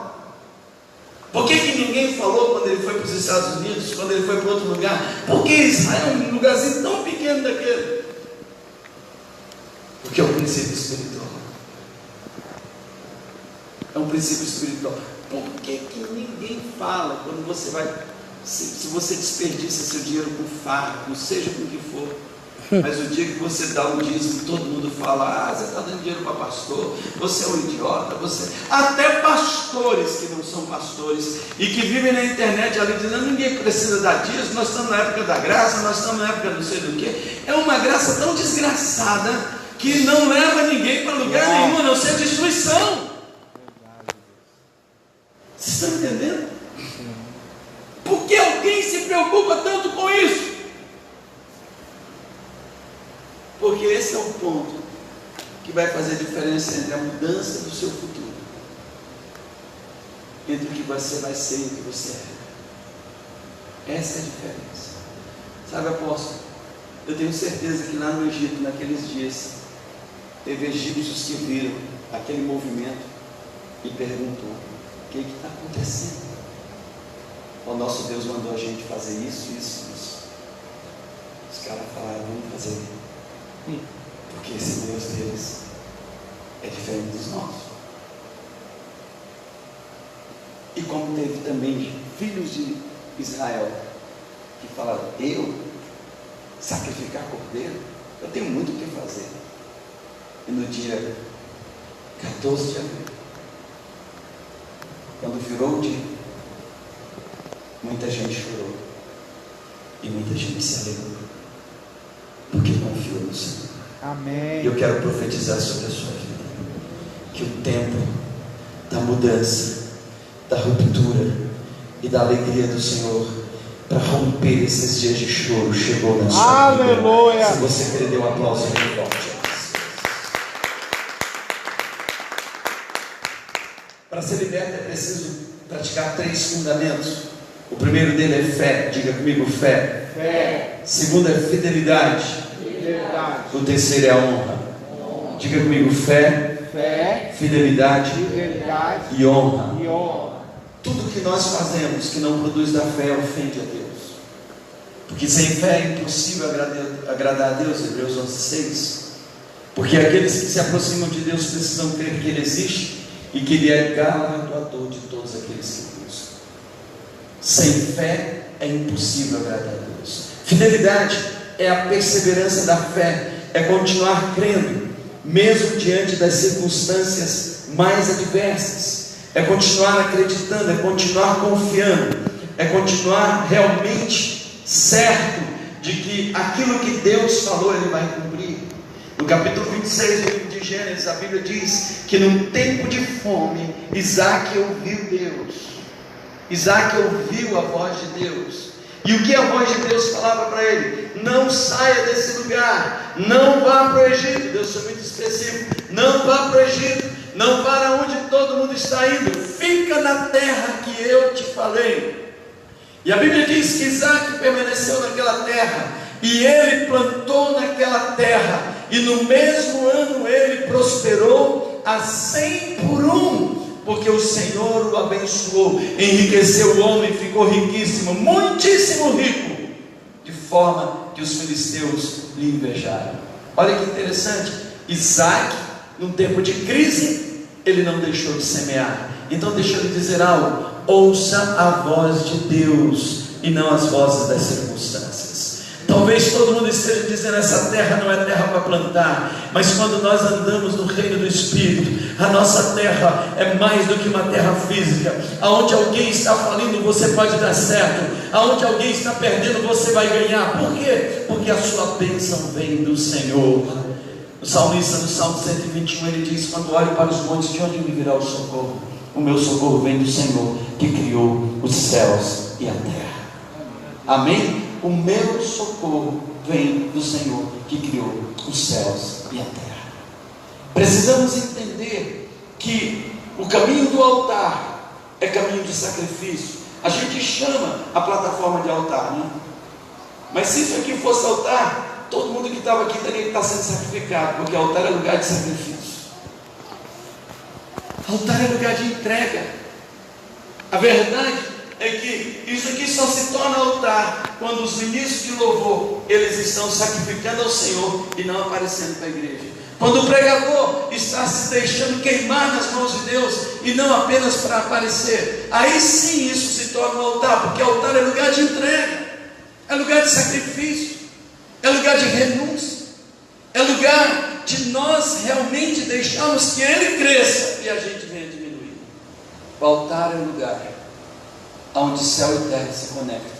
Por que ninguém falou quando ele foi para os Estados Unidos, quando ele foi para outro lugar? Porque Israel é um lugarzinho tão pequeno daquele? Porque é um princípio espiritual. É um princípio espiritual. Por que ninguém fala quando você vai, se você desperdiça seu dinheiro com fardo, seja com o que for, mas o dia que você dá um dízimo, todo mundo fala: você está dando dinheiro para pastor, você é um idiota, até pastores que não são pastores e que vivem na internet ali dizendo: ninguém precisa dar dízimo, nós estamos na época da graça, nós estamos na época não sei do que. É uma graça tão desgraçada que não leva ninguém para lugar nenhum, a não ser destruição. Vocês estão entendendo? Por que alguém se preocupa tanto com isso? Porque esse é o ponto que vai fazer a diferença entre a mudança do seu futuro, entre o que você vai ser e o que você é. Essa é a diferença. Sabe, apóstolo, eu tenho certeza que lá no Egito, naqueles dias, teve egípcios que viram aquele movimento e perguntou: o que está acontecendo? O nosso Deus mandou a gente fazer isso. Os caras falaram: vamos fazer. Porque esse Deus deles é diferente dos nossos. E como teve também filhos de Israel, que falaram: eu sacrificar cordeiro? Eu tenho muito o que fazer. E no dia 14 de abril, quando virou o dia, muita gente chorou e muita gente se alegrou, porque confiou no Senhor. Amém. E eu quero profetizar sobre a sua vida, que o tempo da mudança, da ruptura e da alegria do Senhor para romper esses dias de choro chegou na sua vida. Aleluia. Se você quer, dê um aplauso bem forte. Para ser liberto é preciso praticar 3 fundamentos. O primeiro dele é fé. Diga comigo: fé. Fé. Segundo é fidelidade. Fidelidade. O terceiro é a honra. Diga comigo: fé, Fé. fidelidade Fidelidade. e honra. E honra. Tudo que nós fazemos que não produz da fé ofende a Deus, porque sem fé é impossível agradar a Deus. Hebreus 11:6. Porque aqueles que se aproximam de Deus precisam crer que Ele existe e que Ele é galardoador de todos aqueles que buscam. Sem fé é impossível agradar a Deus. Fidelidade é a perseverança da fé, é continuar crendo mesmo diante das circunstâncias mais adversas, é continuar acreditando, é continuar confiando, é continuar realmente certo de que aquilo que Deus falou Ele vai cumprir. No capítulo 26 do livro de Gênesis, a Bíblia diz que num tempo de fome, Isaac ouviu Deus. Isaac ouviu a voz de Deus. E o que a voz de Deus falava para ele? Não saia desse lugar, não vá para o Egito. Deus foi muito específico: não vá para o Egito, não vá para onde todo mundo está indo, fica na terra que eu te falei. E a Bíblia diz que Isaac permaneceu naquela terra, e ele plantou naquela terra, e no mesmo ano ele prosperou a 100 por 1, porque o Senhor o abençoou, enriqueceu o homem, ficou riquíssimo, muitíssimo rico, de forma que os filisteus lhe invejaram. Olha que interessante, Isaac, num tempo de crise, ele não deixou de semear. Então deixa eu lhe dizer algo: ouça a voz de Deus e não as vozes das circunstâncias. Talvez todo mundo esteja dizendo: essa terra não é terra para plantar. Mas quando nós andamos no reino do Espírito, a nossa terra é mais do que uma terra física. Aonde alguém está falindo, você pode dar certo. Aonde alguém está perdendo, você vai ganhar. Por quê? Porque a sua bênção vem do Senhor. O salmista, no Salmo 121, ele diz: quando olho para os montes, de onde me virá o socorro? O meu socorro vem do Senhor, que criou os céus e a terra. Amém? O meu socorro vem do Senhor, que criou os céus e a terra. Precisamos entender que o caminho do altar é caminho de sacrifício. A gente chama a plataforma de altar, né? Mas se isso aqui fosse altar, todo mundo que estava aqui teria que estar sendo sacrificado, porque altar é lugar de sacrifício. Altar é lugar de entrega. A verdade é que isso aqui só se torna altar quando os ministros de louvor, eles estão sacrificando ao Senhor e não aparecendo para a igreja. Quando o pregador está se deixando queimar nas mãos de Deus e não apenas para aparecer, aí sim isso se torna um altar, porque altar é lugar de entrega, é lugar de sacrifício, é lugar de renúncia, é lugar de nós realmente deixarmos que Ele cresça e a gente venha diminuir. O altar é o lugar onde céu e terra se conectam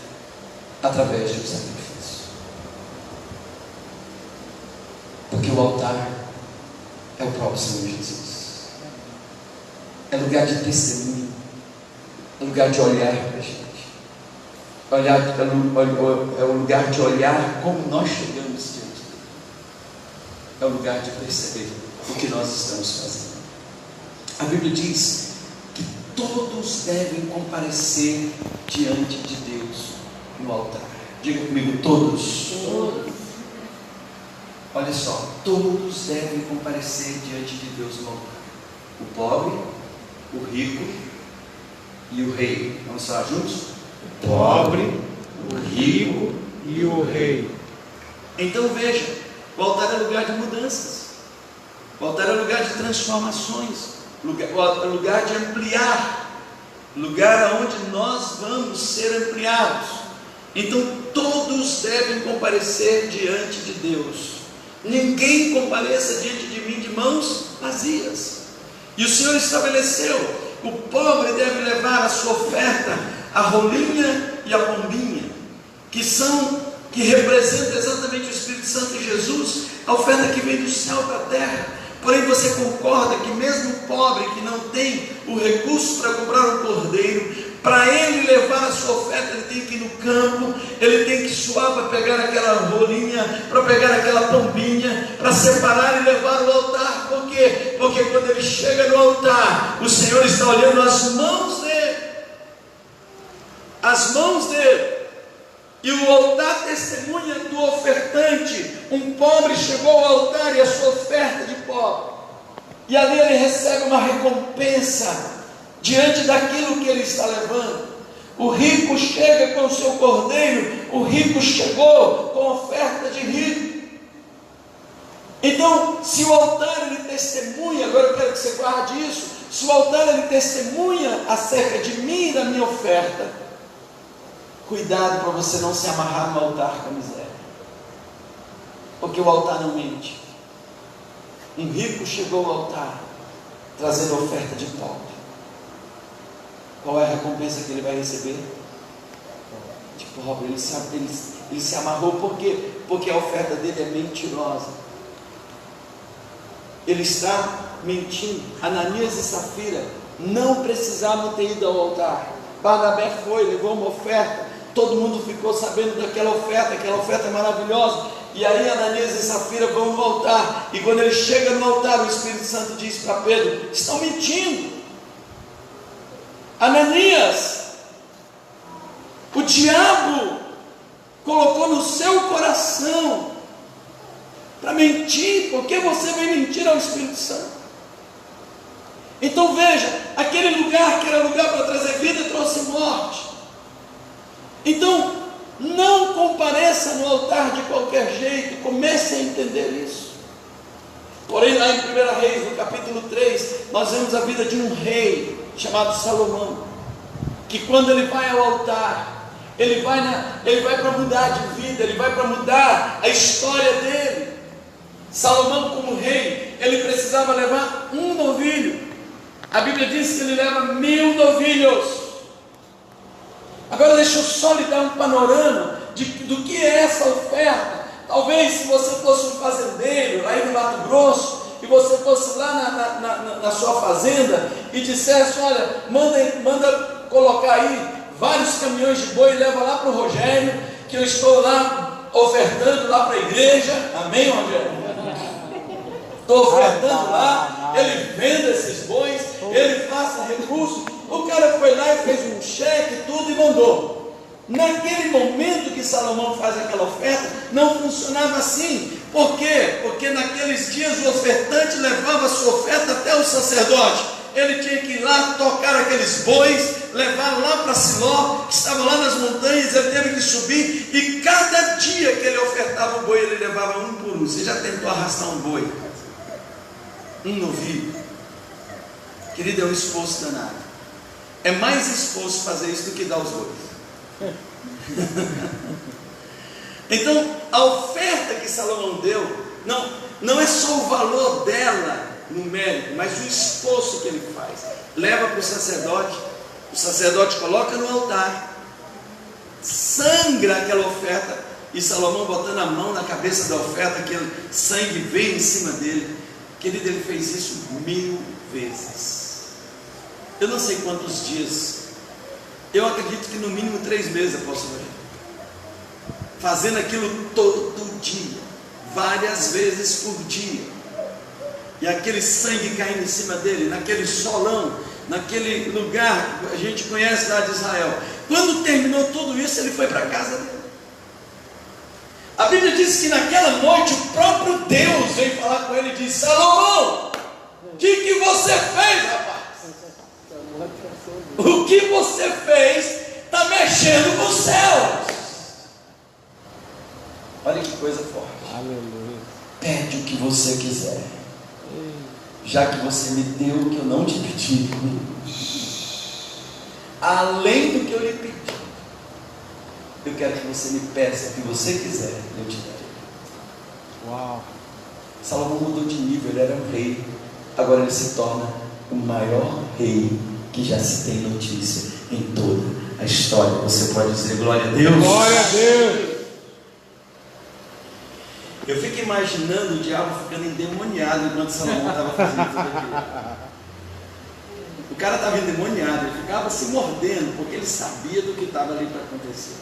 através do sacrifício, porque o altar é o próprio Senhor Jesus. É lugar de testemunho, é lugar de olhar para a gente, é o lugar de olhar como nós chegamos diante dele, é o lugar de perceber o que nós estamos fazendo. A Bíblia diz que todos devem comparecer diante de Deus no altar. Diga comigo: todos. Todos. Olha só, todos devem comparecer diante de Deus no altar. O pobre, o rico e o rei. Vamos falar juntos? O pobre, o rico e o rei. Então veja, o altar é lugar de mudanças. O altar é lugar de transformações. É lugar de ampliar lugar onde nós vamos ser ampliados. Então todos devem comparecer diante de Deus. Ninguém compareça diante de mim de mãos vazias. E o Senhor estabeleceu: o pobre deve levar a sua oferta, a rolinha e a pombinha, que representam exatamente o Espírito Santo e Jesus, a oferta que vem do céu para a terra. Porém, você concorda que mesmo o pobre que não tem o recurso para comprar um cordeiro, para ele levar a sua oferta, ele tem que ir no campo, ele tem que suar para pegar aquela rolinha, para pegar aquela pombinha, para separar e levar ao altar. Por quê? Porque quando ele chega no altar, o Senhor está olhando as mãos dele. As mãos dele. E o altar testemunha do ofertante. Um pobre chegou ao altar e a sua oferta de pobre, e ali ele recebe uma recompensa diante daquilo que ele está levando. O rico chega com o seu cordeiro, o rico chegou com oferta de rico. Então, se o altar ele testemunha, agora eu quero que você guarde isso, se o altar ele testemunha acerca de mim e da minha oferta, cuidado para você não se amarrar no altar com a miséria, porque o altar não mente. Um rico chegou ao altar trazendo oferta de pobre. Qual é a recompensa que ele vai receber? De pobre. Ele se amarrou. Por quê? Porque a oferta dele é mentirosa. Ele está mentindo. Ananias e Safira não precisavam ter ido ao altar. Barnabé foi, levou uma oferta. Todo mundo ficou sabendo daquela oferta, aquela oferta maravilhosa. E aí Ananias e Safira vão no altar. E quando ele chega no altar, o Espírito Santo diz para Pedro: estão mentindo. Ananias, o diabo colocou no seu coração para mentir. Por que você vem mentir ao Espírito Santo? Então veja, aquele lugar que era lugar para trazer vida, trouxe morte. Então não compareça no altar de qualquer jeito. Comece a entender isso. Porém, lá em 1 Reis, no capítulo 3, nós vemos a vida de um rei chamado Salomão, que quando ele vai ao altar, ele vai para mudar de vida, ele vai para mudar a história dele. Salomão, como rei, ele precisava levar um novilho. A Bíblia diz que ele leva 1000 novilhos. Agora deixa eu só lhe dar um panorama do que é essa oferta. Talvez se você fosse um fazendeiro aí no Mato Grosso, e você fosse lá na sua fazenda e dissesse: olha, manda colocar aí vários caminhões de boi e leva lá para o Rogério, que eu estou lá ofertando lá para a igreja. Amém, Rogério? Estou ofertando lá, ele venda esses bois, ele faça recurso. O cara foi lá e fez um cheque, tudo, e mandou. Naquele momento que Salomão faz aquela oferta, não funcionava assim. Por quê? Porque naqueles dias o ofertante levava a sua oferta até o sacerdote. Ele tinha que ir lá tocar aqueles bois, levar lá para Siló, que estava lá nas montanhas. Ele teve que subir, e cada dia que ele ofertava o boi, ele levava um por um. Você já tentou arrastar um boi? Um novilho? Querido, é um esforço danado. É mais esforço fazer isso do que dar os bois. Então, a oferta que Salomão deu, não é só o valor dela numérico, mas o esforço que ele faz. Leva para o sacerdote coloca no altar, sangra aquela oferta, e Salomão botando a mão na cabeça da oferta, aquele sangue veio em cima dele. Querido, ele fez isso 1000 vezes. Eu não sei quantos dias, eu acredito que no mínimo 3 meses, apóstolo, fazendo aquilo todo dia, várias vezes por dia, e aquele sangue caindo em cima dele, naquele solão, naquele lugar que a gente conhece lá de Israel. Quando terminou tudo isso, ele foi para a casa dele. A Bíblia diz que naquela noite o próprio Deus veio falar com ele e disse: Salomão, o que você fez, rapaz? O que você fez está mexendo com os céus. Olha que coisa forte. Aleluia. Pede o que você quiser, já que você me deu o que eu não te pedi. além do que eu lhe pedi, eu quero que você me peça o que você quiser, eu te darei. Uau! Salomão mudou de nível, ele era um rei, agora ele se torna o maior rei que já se tem notícia em toda a história. Você pode dizer glória a Deus? Glória a Deus! Eu fico imaginando o diabo ficando endemoniado enquanto Salomão estava fazendo tudo aquilo. O cara estava endemoniado, ele ficava se mordendo, porque ele sabia do que estava ali para acontecer.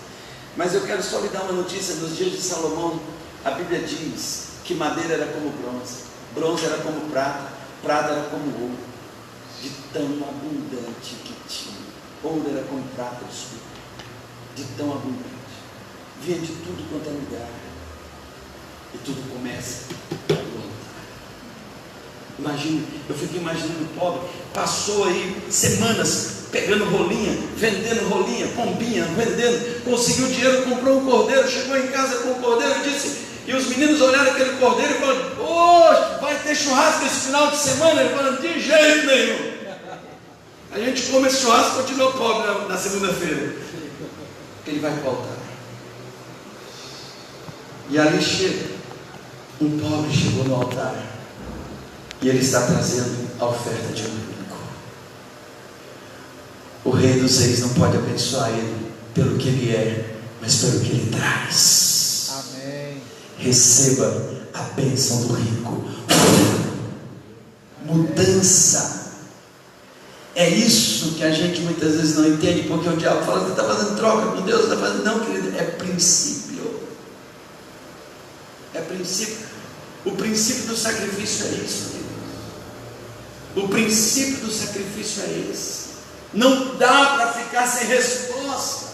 Mas eu quero só lhe dar uma notícia. Nos dias de Salomão, a Bíblia diz que madeira era como bronze, bronze era como prata, prata era como ouro, de tão abundante que tinha. Ouro era como prata, desculpa, de tão abundante, vinha de tudo quanto é lugar, e tudo começa no altar. Imagina, eu fico imaginando o pobre, passou aí semanas pegando rolinha, vendendo rolinha, pombinha, vendendo, conseguiu dinheiro, comprou um cordeiro, chegou em casa com o cordeiro e disse, e os meninos olharam aquele cordeiro e falaram, poxa, vai ter churrasco esse final de semana? Ele falou, de jeito nenhum. A gente come esse churrasco e continua pobre na segunda-feira. Ele vai para o altar. E ali chega, um pobre chegou no altar, e ele está trazendo a oferta de um rico. O rei dos reis não pode abençoar ele pelo que ele é, mas pelo que ele traz. Amém. Receba a bênção do rico. Mudança. É isso que a gente muitas vezes não entende, porque o diabo fala, você está fazendo troca com Deus, está fazendo. Não, querido, é princípio. É princípio. O princípio do sacrifício é isso, querido. O princípio do sacrifício é esse. Não dá para ficar sem resposta.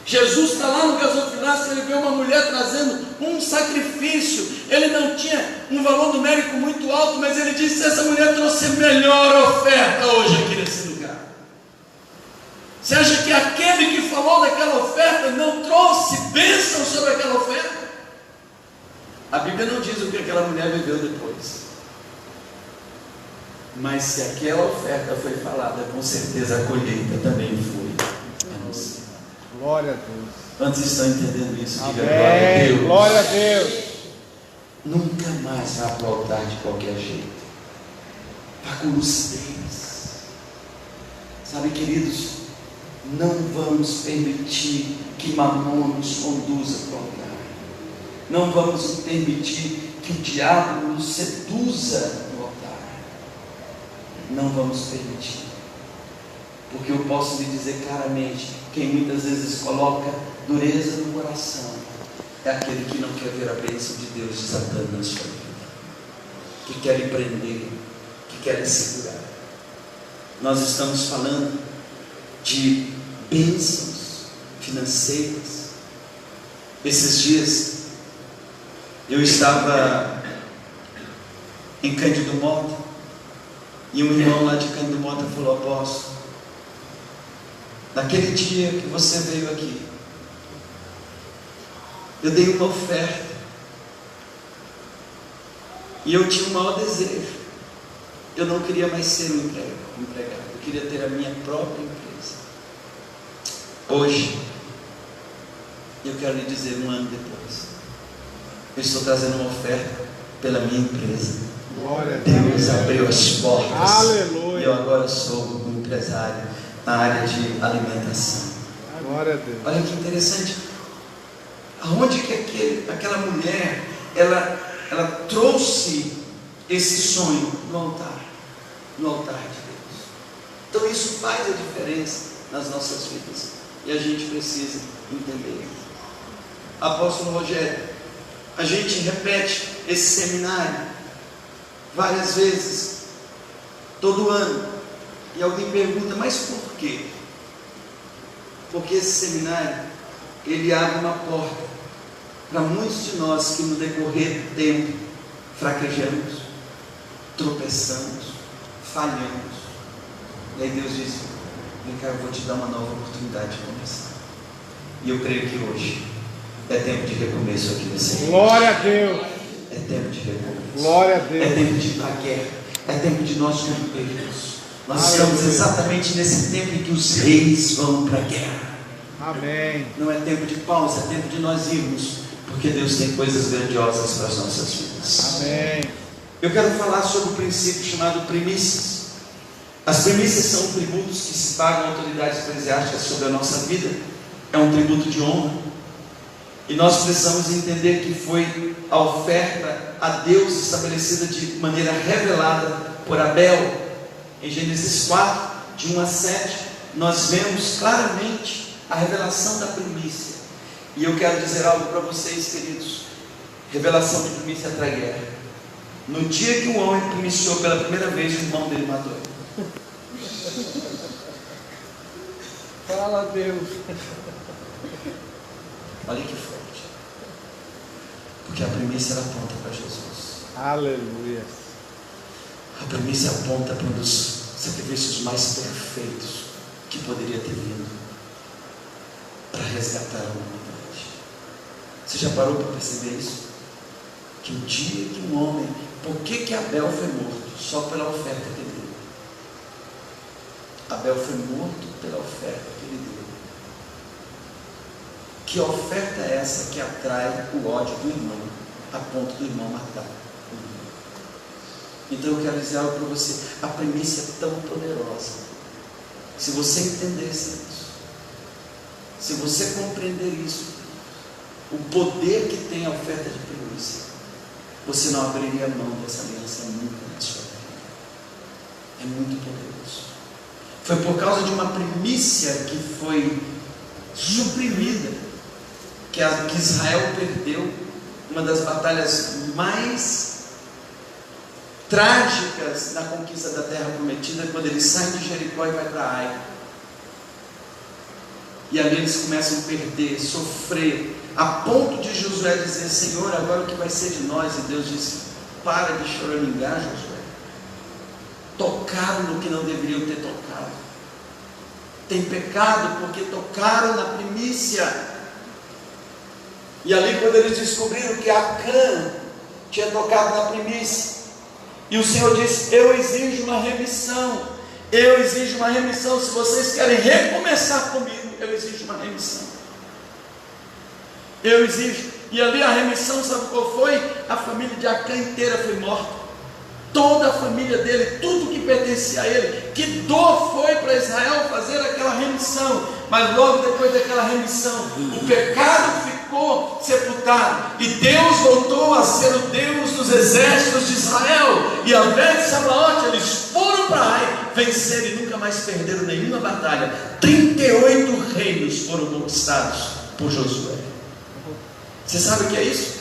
Jesus está lá no gasofilácio, ele vê uma mulher trazendo um sacrifício. Ele não tinha um valor numérico muito alto, mas ele disse, essa mulher trouxe a melhor oferta hoje aqui nesse lugar. Você acha que aquele que falou daquela oferta não trouxe bênção sobre aquela oferta? A Bíblia não diz o que aquela mulher viveu depois. Mas se aquela oferta foi falada, com certeza a colheita também foi anunciada. Glória a Deus. Quantos estão entendendo isso? Diga Amém. glória a Deus. Glória a Deus. Nunca mais vá para o altar de qualquer jeito. Vá com lucidez. Sabe, queridos, não vamos permitir que Mamon nos conduza para o altar. Não vamos permitir que o diabo nos seduza no altar. Não vamos permitir. Porque eu posso lhe dizer claramente, quem muitas vezes coloca dureza no coração é aquele que não quer ver a bênção de Deus desatando na sua vida, que quer lhe prender, que quer lhe segurar. Nós estamos falando de bênçãos financeiras. Esses dias eu estava em Cândido Mota e um irmão lá de Cândido Mota falou, apóstolo, naquele dia que você veio aqui, eu dei uma oferta e eu tinha o maior desejo. Eu não queria mais ser um empregado, eu queria ter a minha própria empresa. Hoje, eu quero lhe dizer, um ano depois, eu estou trazendo uma oferta pela minha empresa. Glória a Deus. Deus abriu as portas. Aleluia. E eu agora sou um empresário na área de alimentação. Glória a Deus. Olha que interessante. Aonde que aquela mulher ela trouxe esse sonho? No altar de Deus. Então isso faz a diferença nas nossas vidas e a gente precisa entender. Apóstolo Rogério, a gente repete esse seminário várias vezes, todo ano, e alguém pergunta, mas por quê? Porque esse seminário, ele abre uma porta para muitos de nós que no decorrer do tempo fraquejamos, tropeçamos, falhamos, e aí Deus diz, vem cá, eu vou te dar uma nova oportunidade de começar. E eu creio que hoje é tempo de recomeço aqui nesse lugar. Glória a Deus. É tempo de recomeço. Glória a Deus. É tempo de ir para a guerra. É tempo de nós rompermos Nós estamos exatamente nesse tempo em que os reis vão para a guerra. Amém. Não é tempo de pausa, é tempo de nós irmos, porque Deus tem coisas grandiosas para as nossas vidas. Amém. Eu quero falar sobre o princípio chamado primícias. As primícias são tributos que se pagam a autoridades eclesiásticas sobre a nossa vida. É um tributo de honra. E nós precisamos entender que foi a oferta a Deus estabelecida de maneira revelada por Abel. Em Gênesis 4, de 1 a 7, nós vemos claramente a revelação da primícia. E eu quero dizer algo para vocês, queridos. Revelação de primícia atrai guerra. No dia que o homem primiciou pela primeira vez, o irmão dele matou ele. Fala, Deus. Olha que forte. Porque a primícia ela aponta para Jesus. Aleluia. A primícia aponta para um dos sacrifícios mais perfeitos que poderia ter vindo para resgatar a humanidade. Você já parou para perceber isso? Que o dia que um homem... Por que Abel foi morto? Só pela oferta que ele deu. Abel foi morto pela oferta que ele deu. Que oferta é essa que atrai o ódio do irmão, a ponto do irmão matar o irmão? Então eu quero dizer algo para você. A primícia é tão poderosa. Se você entendesse isso, se você compreender isso, o poder que tem a oferta de primícia, você não abriria mão dessa aliança nunca na sua vida. É muito poderoso. Foi por causa de uma primícia que foi suprimida que Israel perdeu uma das batalhas mais trágicas na conquista da terra prometida, quando eles saem de Jericó e vai para Ai. E ali eles começam a perder, sofrer, a ponto de Josué dizer: Senhor, agora o que vai ser de nós? E Deus disse: para de choramingar, Josué. Tocaram no que não deveriam ter tocado. Tem pecado porque tocaram na primícia. E ali, quando eles descobriram que Acã tinha tocado na primícia, e o Senhor disse: eu exijo uma remissão. Eu exijo uma remissão. Se vocês querem recomeçar comigo, eu exijo uma remissão. Eu exijo. E ali a remissão, sabe qual foi? A família de Acã inteira foi morta. Toda a família dele, tudo que pertencia a ele. Que dor foi para Israel fazer aquela remissão. Mas logo depois daquela remissão, o pecado ficou sepultado. E Deus voltou a ser o Deus dos exércitos de Israel. E ao invés de Sabaote, eles foram para Ai, venceram e nunca mais perderam nenhuma batalha. 38 reinos foram conquistados por Josué. Você sabe o que é isso?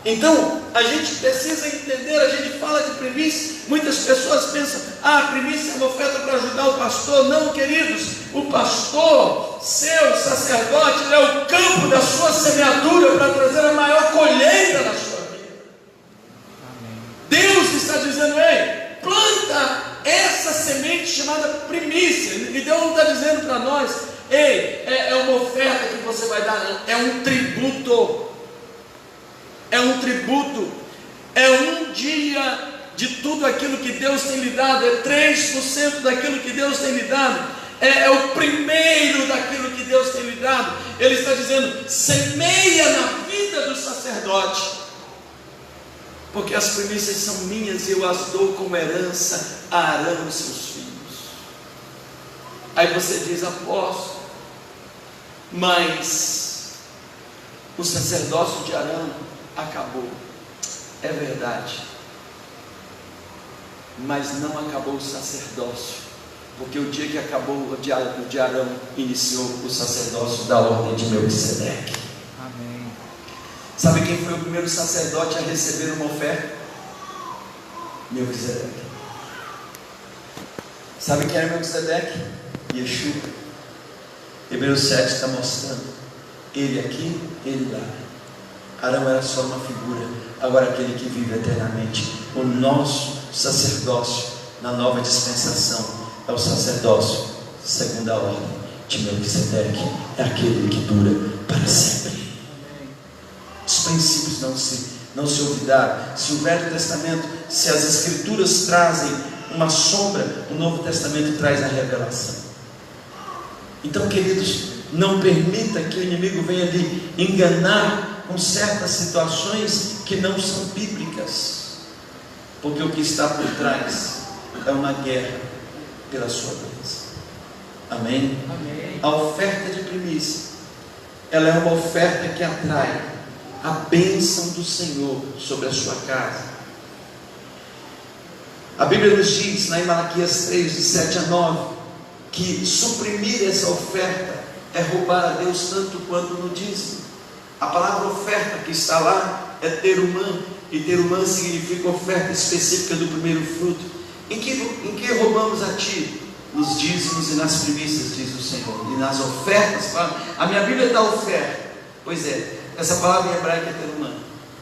Então, a gente precisa entender, a gente fala de primícia, muitas pessoas pensam: a primícia é uma oferta para ajudar o pastor. Não, queridos, o pastor, seu sacerdote, ele é o campo da sua semeadura para trazer a maior colheita na sua vida. Amém. Deus está dizendo: ei, planta essa semente chamada primícia. E Deus não está dizendo para nós: ei, é uma oferta que você vai dar, não. É um tributo. É um tributo. É um dia de tudo aquilo que Deus tem lhe dado. É 3% daquilo que Deus tem lhe dado. É o primeiro daquilo que Deus tem lhe dado. Ele está dizendo: semeia na vida do sacerdote, porque as primícias são minhas e eu as dou como herança a Arão e seus filhos. Aí você diz: apóstolo, mas o sacerdócio de Arão acabou. É verdade, mas não acabou o sacerdócio, porque o dia que acabou o de Arão, iniciou o sacerdócio da ordem de Melquisedeque. Amém. Sabe quem foi o primeiro sacerdote a receber uma oferta? Melquisedeque. Sabe quem era Melquisedeque? Yeshua. Hebreus 7 está mostrando ele aqui, ele lá. Arão era só uma figura. Agora aquele que vive eternamente. O nosso sacerdócio na nova dispensação é o sacerdócio segundo a ordem de Melquisedeque. É aquele que dura para sempre. Os princípios não se olvidaram. Se o Velho Testamento, se as Escrituras trazem uma sombra, o Novo Testamento traz a revelação. Então, queridos, não permita que o inimigo venha lhe enganar com certas situações que não são bíblicas, porque o que está por trás é uma guerra pela sua bênção. Amém? Amém. A oferta de primícia, ela é uma oferta que atrai a bênção do Senhor sobre a sua casa. A Bíblia nos diz, lá em Malaquias 3, de 7 a 9, que suprimir essa oferta é roubar a Deus tanto quanto no dízimo. A palavra oferta que está lá é terumã, e terumã significa oferta específica do primeiro fruto. Em que roubamos a Ti? Nos dízimos e nas primícias, diz o Senhor, e nas ofertas. A minha Bíblia dá oferta. Pois é, essa palavra em hebraico é terumã,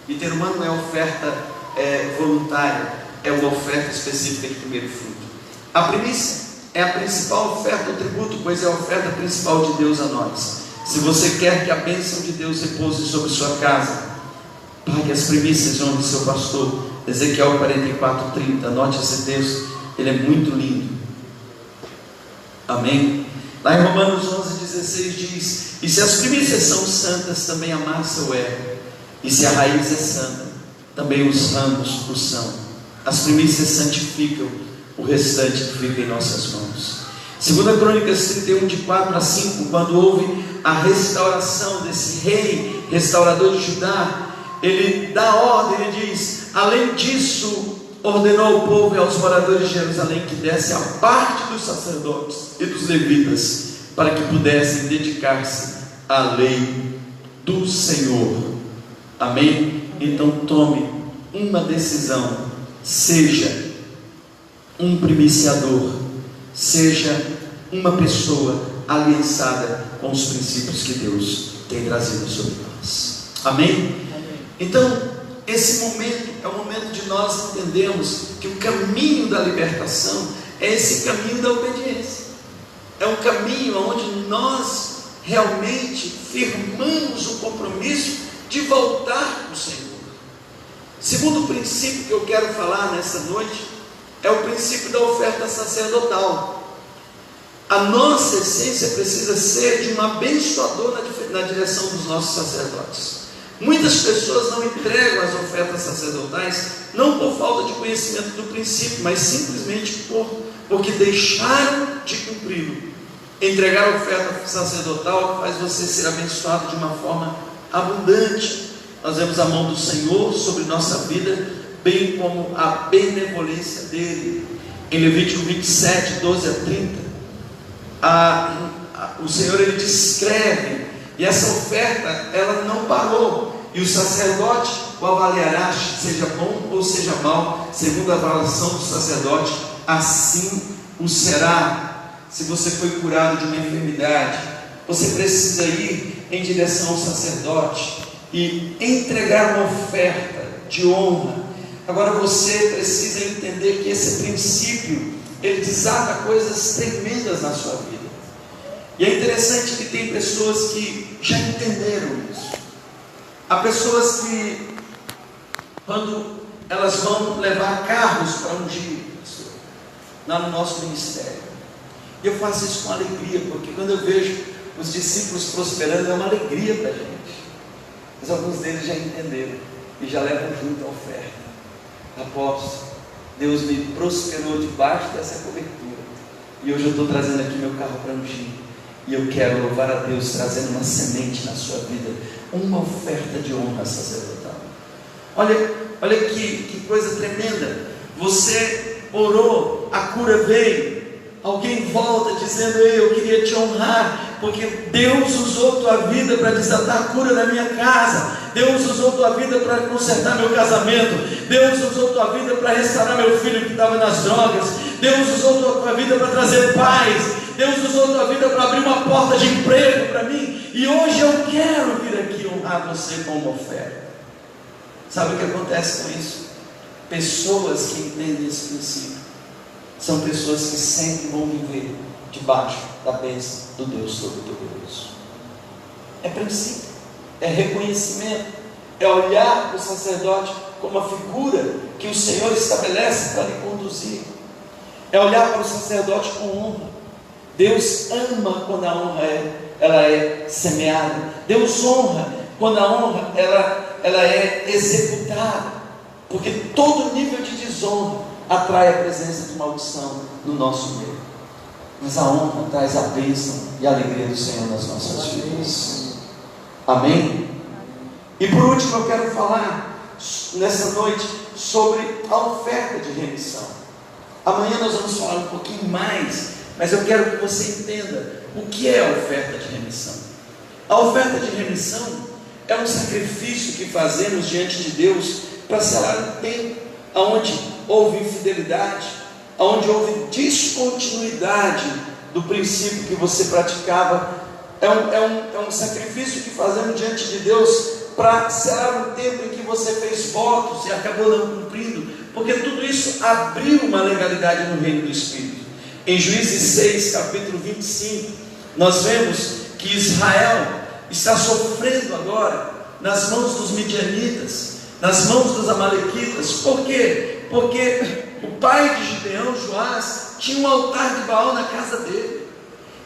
e terumã não é oferta voluntária, é uma oferta específica de primeiro fruto. A primícia é a principal oferta, o tributo, pois é a oferta principal de Deus a nós. Se você quer que a bênção de Deus repouse sobre sua casa, pague as primícias em nome do seu pastor. Ezequiel 44:30, anote esse texto, ele é muito lindo. Amém? Lá em Romanos 11:16 diz: e se as primícias são santas, também a massa o é, e se a raiz é santa, também os ramos o são. As primícias santificam, o restante fica em nossas mãos. 2 Crônicas 31, de 4 a 5, quando houve a restauração desse rei, restaurador de Judá, ele dá ordem, ele diz: além disso, ordenou ao povo e aos moradores de Jerusalém que desse a parte dos sacerdotes e dos levitas, para que pudessem dedicar-se à lei do Senhor. Amém? Então tome uma decisão, seja um primiciador, seja uma pessoa aliançada com os princípios que Deus tem trazido sobre nós. Amém? Então, esse momento é o momento de nós entendermos que o caminho da libertação é esse caminho da obediência. É um caminho onde nós realmente firmamos o compromisso de voltar para o Senhor. Segundo princípio que eu quero falar nessa noite é o princípio da oferta sacerdotal. A nossa essência precisa ser de um abençoador na direção dos nossos sacerdotes. Muitas pessoas não entregam as ofertas sacerdotais, não por falta de conhecimento do princípio, mas simplesmente porque deixaram de cumpri-lo. Entregar a oferta sacerdotal faz você ser abençoado de uma forma abundante. Nós vemos a mão do Senhor sobre nossa vida, bem como a benevolência dele. Em Levítico 27, 12 a 30, o Senhor ele descreve, e essa oferta ela não parou, e o sacerdote o avaliará, seja bom ou seja mal, segundo a avaliação do sacerdote, assim o será. Se você foi curado de uma enfermidade, você precisa ir em direção ao sacerdote e entregar uma oferta de honra. Agora você precisa entender que esse princípio, ele desata coisas tremendas na sua vida. E é interessante que tem pessoas que já entenderam isso. Há pessoas que, quando elas vão levar carros para ungir, lá no nosso ministério, eu faço isso com alegria, porque quando eu vejo os discípulos prosperando, é uma alegria para a gente. Mas alguns deles já entenderam e já levam junto a oferta. Apóstolo, Deus me prosperou debaixo dessa cobertura, e hoje eu estou trazendo aqui meu carro para ungir, e eu quero louvar a Deus trazendo uma semente na sua vida, uma oferta de honra sacerdotal. Olha que coisa tremenda. Você orou, a cura veio, alguém volta dizendo: ei, eu queria te honrar, porque Deus usou tua vida para desatar a cura na minha casa, Deus usou tua vida para consertar meu casamento, Deus usou tua vida para restaurar meu filho que estava nas drogas, Deus usou tua vida para trazer paz, Deus usou tua vida para abrir uma porta de emprego para mim, e hoje eu quero vir aqui honrar você com uma oferta. Sabe o que acontece com isso? Pessoas que entendem esse princípio são pessoas que sempre vão viver debaixo da bênção do Deus Todo-Poderoso. É princípio, é reconhecimento, é olhar para o sacerdote como a figura que o Senhor estabelece para lhe conduzir. é olhar para o sacerdote com honra. Deus ama quando a honra ela é semeada. Deus honra quando a honra ela é executada, porque todo nível de desonra atrai a presença de maldição no nosso meio. Mas a honra traz a bênção e a alegria do Senhor nas nossas vidas. Amém? E por último eu quero falar nessa noite sobre a oferta de remissão. Amanhã nós vamos falar um pouquinho mais, mas eu quero que você entenda o que é a oferta de remissão. A oferta de remissão é um sacrifício que fazemos diante de Deus para selar um tempo onde houve infidelidade, onde houve descontinuidade do princípio que você praticava. É um sacrifício que fazemos diante de Deus para selar um tempo em que você fez votos e acabou não cumprindo, porque tudo isso abriu uma legalidade no reino do Espírito. Em Juízes 6, capítulo 25, nós vemos que Israel está sofrendo agora nas mãos dos midianitas, nas mãos dos amalequitas. Por quê? Porque o pai de Gideão, Joás, tinha um altar de Baal na casa dele.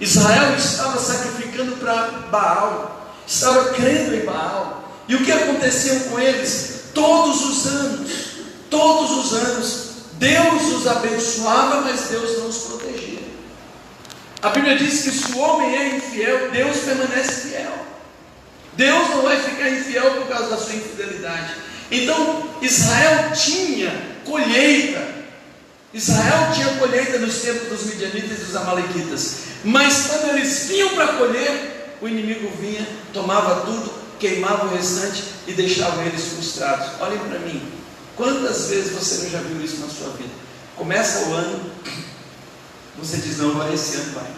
Israel estava sacrificando para Baal, estava crendo em Baal. E o que acontecia com eles? Todos os anos, Deus os abençoava, mas Deus não os protegia. A Bíblia diz que se o homem é infiel, Deus permanece fiel. Deus não vai ficar infiel por causa da sua infidelidade. Então Israel tinha colheita. Israel tinha colheita nos tempos dos midianitas e dos amalequitas. Mas quando eles vinham para colher, o inimigo vinha, tomava tudo, queimava o restante e deixava eles frustrados. Olhem para mim, quantas vezes você não já viu isso na sua vida? Começa o ano, você diz, não, agora esse ano vai.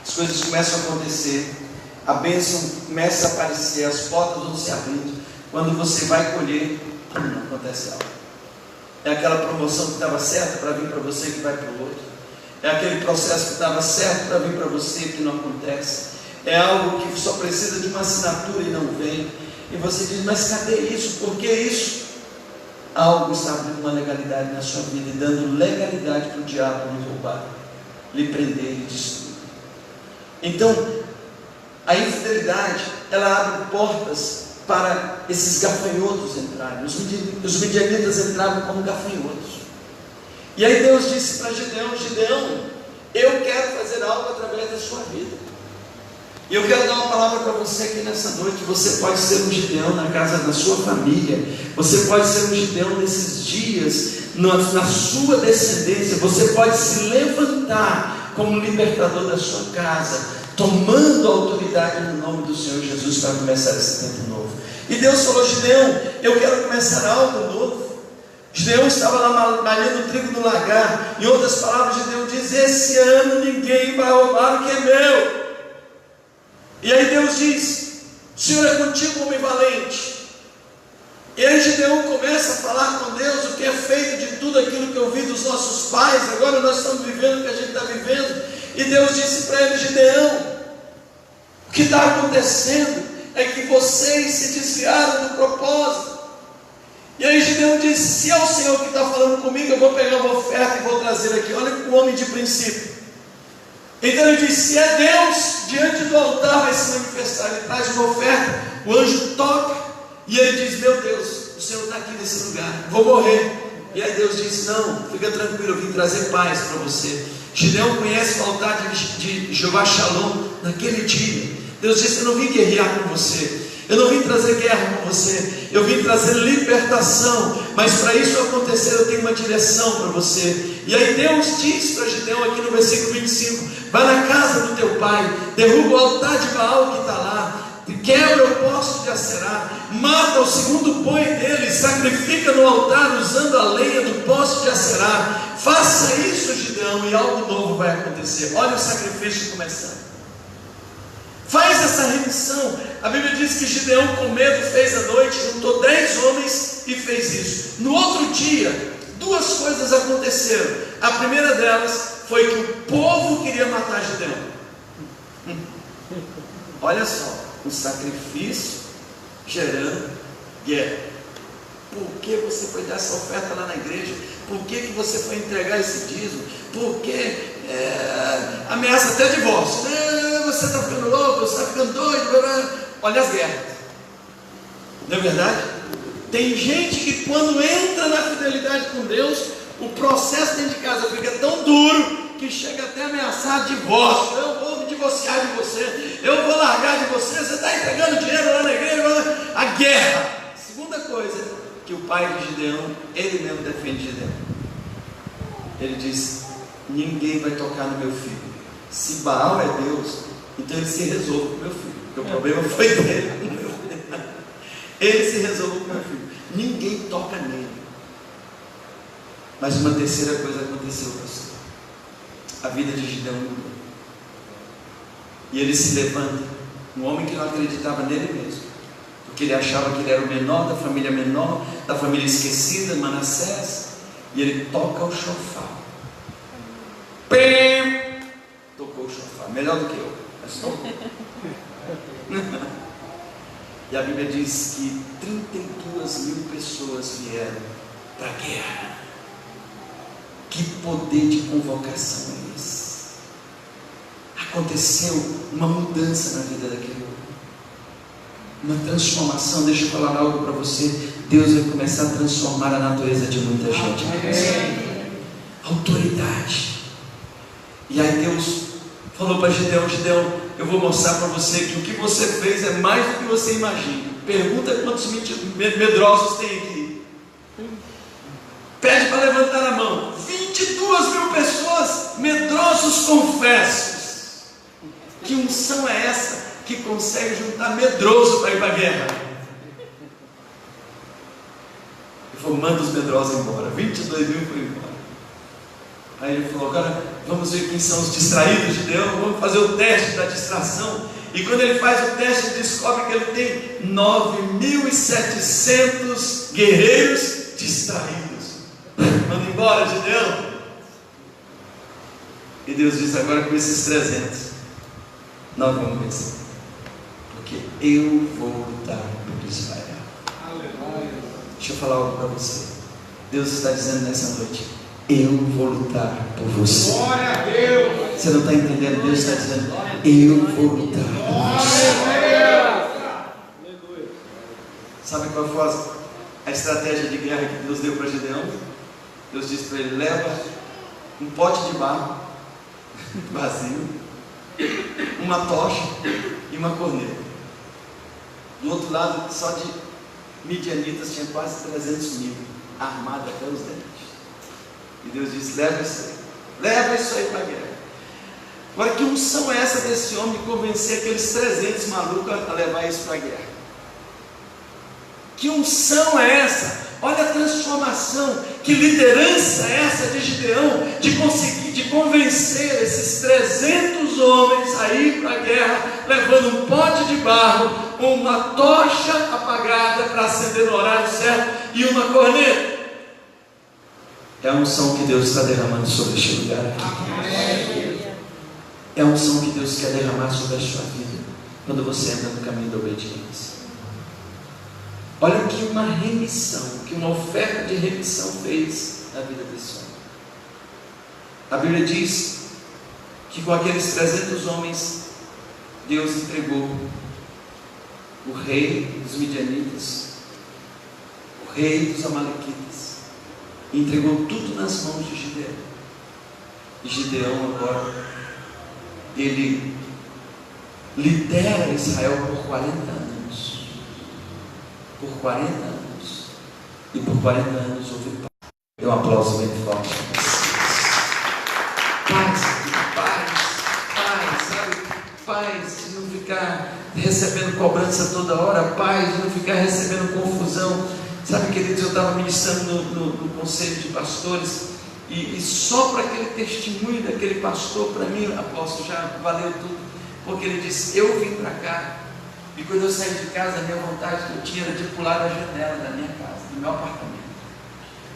As coisas começam a acontecer, a bênção começa a aparecer, as portas vão se abrindo. Quando você vai colher, não acontece algo. É aquela promoção que estava certa para vir para você que vai para o outro. É aquele processo que estava certo para vir para você que não acontece. É algo que só precisa de uma assinatura e não vem. E você diz, mas cadê isso? Por que isso? Algo está abrindo uma legalidade na sua vida e dando legalidade para o diabo lhe roubar, lhe prender e destruir. Então, a infidelidade, ela abre portas para esses gafanhotos entrarem. Os midianitas entravam como gafanhotos. E aí Deus disse para Gideão, Gideão, eu quero fazer algo através da sua vida. E eu quero dar uma palavra para você aqui nessa noite. Você pode ser um Gideão na casa da sua família. Você pode ser um Gideão nesses dias, na sua descendência. Você pode se levantar como libertador da sua casa, tomando autoridade no nome do Senhor Jesus para começar esse tempo novo. E Deus falou, Gideão, eu quero começar algo novo. Gideão estava lá malhando trigo no lagar. Em outras palavras, Gideão diz, esse ano ninguém vai roubar o que é meu. E aí Deus diz, o Senhor é contigo, homem valente. E aí Gideão começa a falar com Deus o que é feito de tudo aquilo que eu vi dos nossos pais. Agora nós estamos vivendo o que a gente está vivendo. E Deus disse para ele, Gideão, o que está acontecendo é que vocês se desviaram do propósito. E aí Gideão disse, se é o Senhor que está falando comigo, eu vou pegar uma oferta e vou trazer aqui. Olha o homem de princípio. Então ele disse, se é Deus, diante do altar vai se manifestar. Ele traz uma oferta, o anjo toca, e ele diz, meu Deus, o Senhor está aqui nesse lugar, vou morrer. E aí Deus diz, não, fica tranquilo, eu vim trazer paz para você. Gideão conhece o altar de Jeová Shalom naquele dia. Deus disse, eu não vim guerrear com você, eu não vim trazer guerra com você, eu vim trazer libertação, mas para isso acontecer eu tenho uma direção para você. E aí Deus diz para Gideão aqui no versículo 25, vai na casa do teu pai, derruba o altar de Baal que está lá, quebra o poste de Aserá, mata o segundo boi dele, sacrifica no altar usando a lenha do poste de Aserá. Faça isso, Gideão, e algo novo vai acontecer. Olha o sacrifício começando. Faz essa remissão. A Bíblia diz que Gideão, com medo, fez à noite, juntou 10 homens e fez isso. No outro dia, duas coisas aconteceram. A primeira delas foi que o povo queria matar Gideão. Olha só, o sacrifício gerando guerra. Por que você foi dar essa oferta lá na igreja? Por que você foi entregar esse dízimo? Por que ameaça até divórcio? Você está ficando louco, você está ficando doido. Olha as guerras. Não é verdade? Tem gente que quando entra na fidelidade com Deus, o processo dentro de casa fica tão duro que chega até a ameaçar divórcio. Eu vou me divorciar de você, eu vou largar de você, você está entregando dinheiro lá na igreja. A guerra. Segunda coisa que o pai de Gideão, ele mesmo defende Gideão. Ele diz: ninguém vai tocar no meu filho. Se Baal é Deus, então ele se resolve com meu filho, porque o problema foi dele. Ele se resolve com meu filho. Ninguém toca nele. Mas uma terceira coisa aconteceu, pastor. A vida de Gideão mudou. E ele se levanta, um homem que não acreditava nele mesmo, porque ele achava que ele era o menor, da família esquecida, Manassés. E ele toca o chofar. Pim! Tocou o chofar, melhor do que eu, mas tocou. E a Bíblia diz que 32.000 pessoas vieram para a guerra. Que poder de convocação é esse? Aconteceu uma mudança na vida daquele homem, uma transformação. Deixa eu falar algo para você. Deus vai começar a transformar a natureza de muita gente. Autoridade. E aí Deus falou para Gideão: Gideão, eu vou mostrar para você que o que você fez é mais do que você imagina. Pergunta quantos medrosos tem aqui. Pede para levantar a mão. 22.000 pessoas, medrosos confessos. Que unção é essa que consegue juntar medroso para ir para a guerra? Ele falou: manda os medrosos embora. 22.000 foram embora. Aí ele falou: agora vamos ver quem são os distraídos de Deus. Vamos fazer o teste da distração. E quando ele faz o teste, ele descobre que ele tem 9.700 guerreiros distraídos. Manda embora, Gideão. E Deus diz: agora com esses 300 nós vamos vencer, porque eu vou lutar por Israel. Deixa eu falar algo para você. Deus está dizendo nessa noite: eu vou lutar por você. Glória a Deus. Você não está entendendo? Deus está dizendo: eu vou lutar por você. Sabe qual foi a estratégia de guerra que Deus deu para Gideão? Deus disse para ele: leva um pote de barro vazio, uma tocha e uma corneta. Do outro lado, só de midianitas tinha quase 300.000, armados até os dentes. E Deus disse: leva isso aí para a guerra. Agora, que unção é essa desse homem de convencer aqueles 300 malucos a levar isso para a guerra? Que unção é essa? Olha a transformação, que liderança é essa de Gideão, de conseguir, de convencer esses 300 homens a ir para a guerra, levando um pote de barro, uma tocha apagada para acender no horário certo e uma corneta. É a unção que Deus está derramando sobre este lugar aqui. É a unção que Deus quer derramar sobre a sua vida, quando você entra no caminho da obediência. Olha que uma remissão, que uma oferta de remissão fez na vida desse homem. A Bíblia diz que com aqueles 300 homens, Deus entregou o rei dos midianitas, o rei dos amalequitas, e entregou tudo nas mãos de Gideão. E Gideão agora, ele lidera Israel por 40 anos. Por 40 anos. E por 40 anos houve paz. Dê um aplauso bem forte. Paz, sabe? Paz de não ficar recebendo cobrança toda hora. Paz de não ficar recebendo confusão. Sabe, queridos, eu estava ministrando no conselho de pastores. E só para aquele testemunho daquele pastor, para mim, apóstolo, já valeu tudo. Porque ele disse: eu vim para cá. E quando eu saí de casa, a minha vontade que eu tinha era de pular da janela da minha casa, do meu apartamento.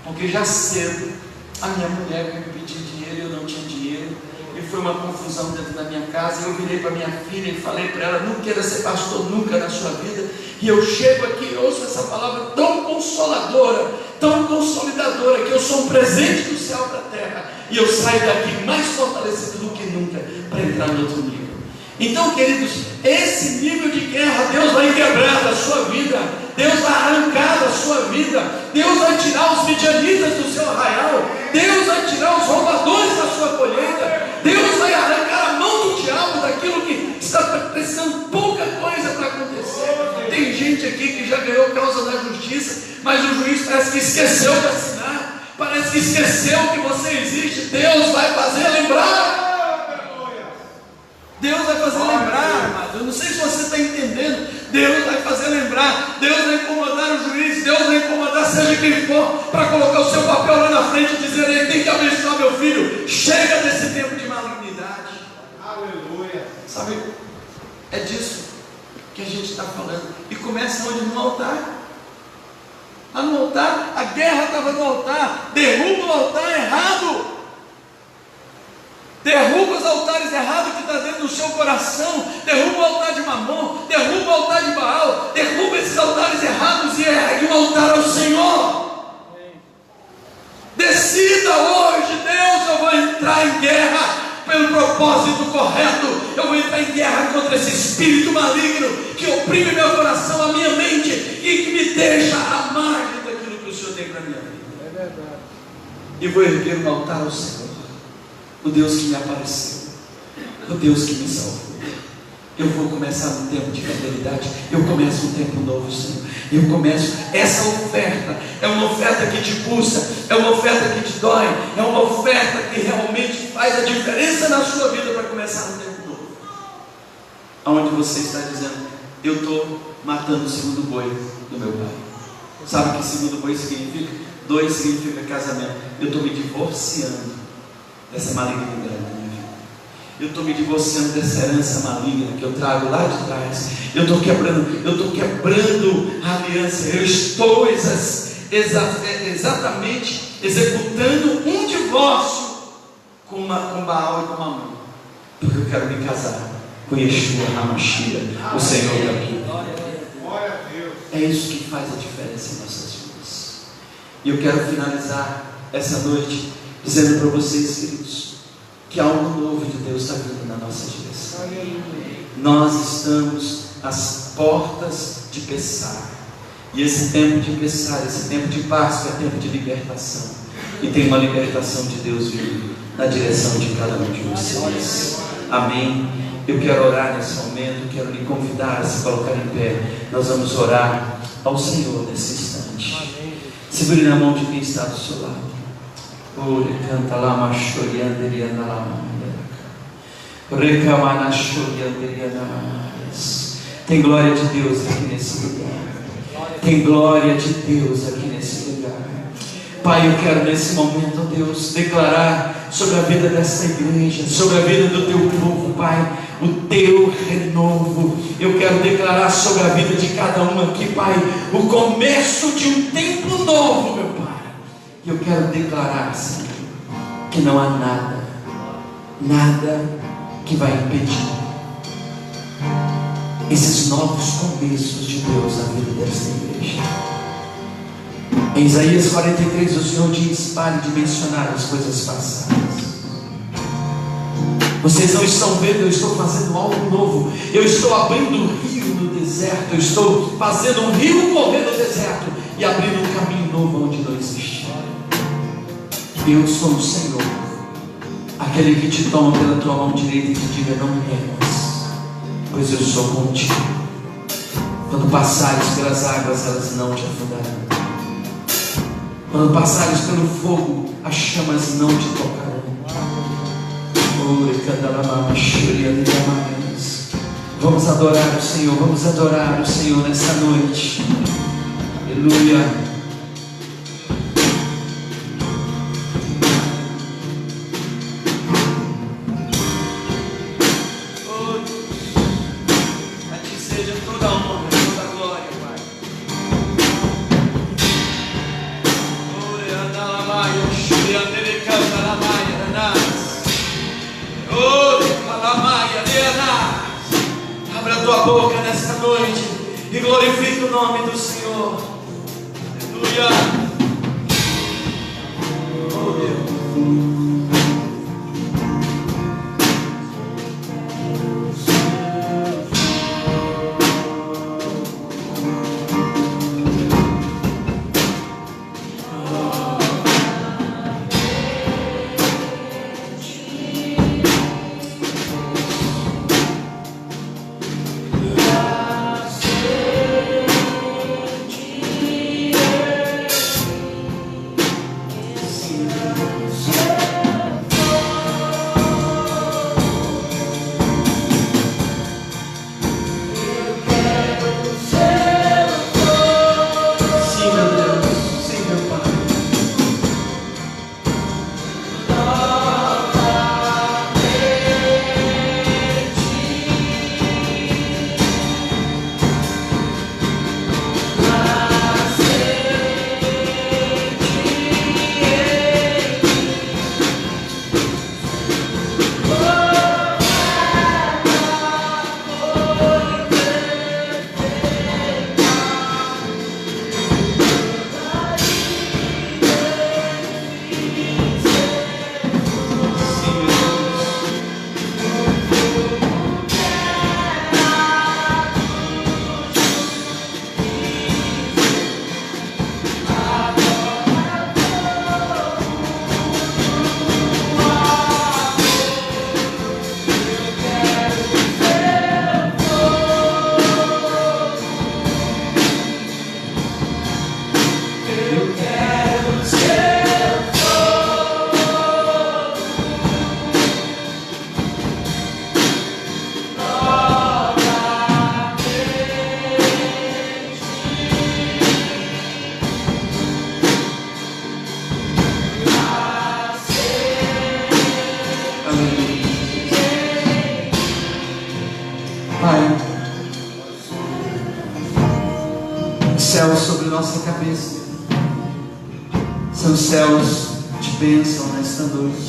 Porque já cedo, a minha mulher veio me pedir dinheiro e eu não tinha dinheiro. e foi uma confusão dentro da minha casa. Eu virei para minha filha e falei para ela: não queira ser pastor nunca na sua vida. E eu chego aqui e ouço essa palavra tão consoladora, tão consolidadora, que eu sou um presente do céu para a terra, e eu saio daqui mais fortalecido do que nunca para entrar no outro nível. Então, queridos, esse nível de guerra Deus vai quebrar da sua vida, Deus vai arrancar da sua vida, Deus vai tirar os midianitas do seu arraial, Deus vai tirar os roubadores da sua colheita, Deus vai arrancar a mão do diabo daquilo que está precisando pouca coisa para acontecer. Tem gente aqui que já ganhou causa da justiça, mas o juiz parece que esqueceu de assinar, parece que esqueceu que você existe. Deus vai fazer lembrar. Deus vai fazer lembrar, amado. Eu não sei se você está entendendo. Deus vai fazer lembrar. Deus vai incomodar o juiz. Deus vai incomodar seja quem for, para colocar o seu papel lá na frente e dizer: ele tem que abençoar meu filho. Chega desse tempo de malignidade. Aleluia. Sabe, é disso que a gente está falando. E começa onde? No altar. Lá no altar, a guerra estava no altar. Derruba o altar errado. Derruba os altares errados que está dentro do seu coração. Derruba o altar de Mamon, derruba o altar de Baal, derruba esses altares errados e ergue um altar ao Senhor. Decida hoje: Deus, eu vou entrar em guerra pelo propósito correto. Eu vou entrar em guerra contra esse espírito maligno que oprime meu coração, a minha mente, e que me deixa à margem daquilo que o Senhor tem para a minha vida. É verdade. E vou erguer um altar ao Senhor, o Deus que me apareceu, o Deus que me salvou. Eu vou começar um tempo de fidelidade. Eu começo um tempo novo, Senhor. Eu começo essa oferta. É uma oferta que te pulsa, é uma oferta que te dói, é uma oferta que realmente faz a diferença na sua vida para começar um tempo novo. Aonde você está dizendo: eu estou matando o segundo boi do meu pai. Sabe o que segundo boi significa? 2 significa casamento. Eu estou me divorciando dessa malignidade da minha vida. Eu estou me divorciando dessa herança maligna que eu trago lá de trás. Eu estou quebrando a aliança. Eu estou exatamente executando um divórcio com Baal e com Mamon, porque eu quero me casar com Yeshua HaMashiach, o Senhor da vida. Glória a Deus. É isso que faz a diferença em nossas vidas. E eu quero finalizar essa noite dizendo para vocês, queridos, que algo novo de Deus está vindo na nossa direção. Nós estamos às portas de Pessah, e esse tempo de Pessah, esse tempo de Páscoa é tempo de libertação, e tem uma libertação de Deus vindo na direção de cada um de vocês. Amém? Eu quero orar nesse momento, quero lhe convidar a se colocar em pé. Nós vamos orar ao Senhor nesse instante. Segure na mão de quem está do seu lado. Canta lá, tem glória de Deus aqui nesse lugar. Tem glória de Deus aqui nesse lugar. Pai, eu quero nesse momento, Deus, declarar sobre a vida dessa igreja, sobre a vida do teu povo, Pai, o teu renovo. Eu quero declarar sobre a vida de cada um aqui, Pai, o começo de um tempo novo, meu Pai. E eu quero declarar, Senhor, que não há nada que vai impedir esses novos começos de Deus na vida desta igreja. Em Isaías 43, o Senhor diz: pare de mencionar as coisas passadas. Vocês não estão vendo, eu estou fazendo algo novo. Eu estou abrindo um rio no deserto. Eu estou fazendo um rio correr no deserto e abrindo um caminho novo onde não existe. Eu sou o Senhor, aquele que te toma pela tua mão direita e te diga: não temas, pois eu sou contigo. Quando passares pelas águas, elas não te afundarão. Quando passares pelo fogo, as chamas não te tocarão. Vamos adorar o Senhor, vamos adorar o Senhor nessa noite. Aleluia. glorifique o nome do Senhor. Aleluia. Oh Deus. Pai, os céus sobre nossa cabeça são céus de bênção nesta noite,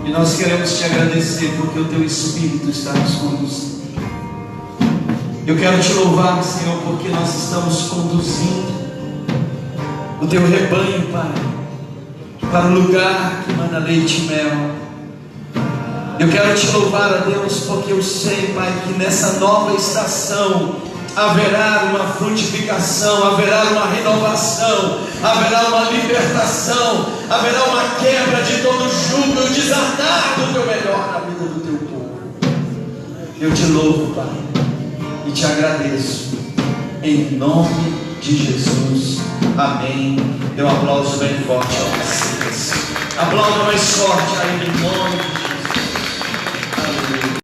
e nós queremos te agradecer porque o teu Espírito está nos conduzindo. Eu quero te louvar, Senhor, porque nós estamos conduzindo o teu rebanho, Pai, para o lugar que manda leite e mel. Eu quero te louvar, a Deus, porque eu sei, Pai, que nessa nova estação haverá uma frutificação, haverá uma renovação, haverá uma libertação, haverá uma quebra de todo jugo, o desatar do teu melhor na vida do teu povo. Eu te louvo, Pai, e te agradeço, em nome de Jesus. Amém. Dê um aplauso bem forte ao Messias. Aplauda mais forte aí, em nome de Jesus.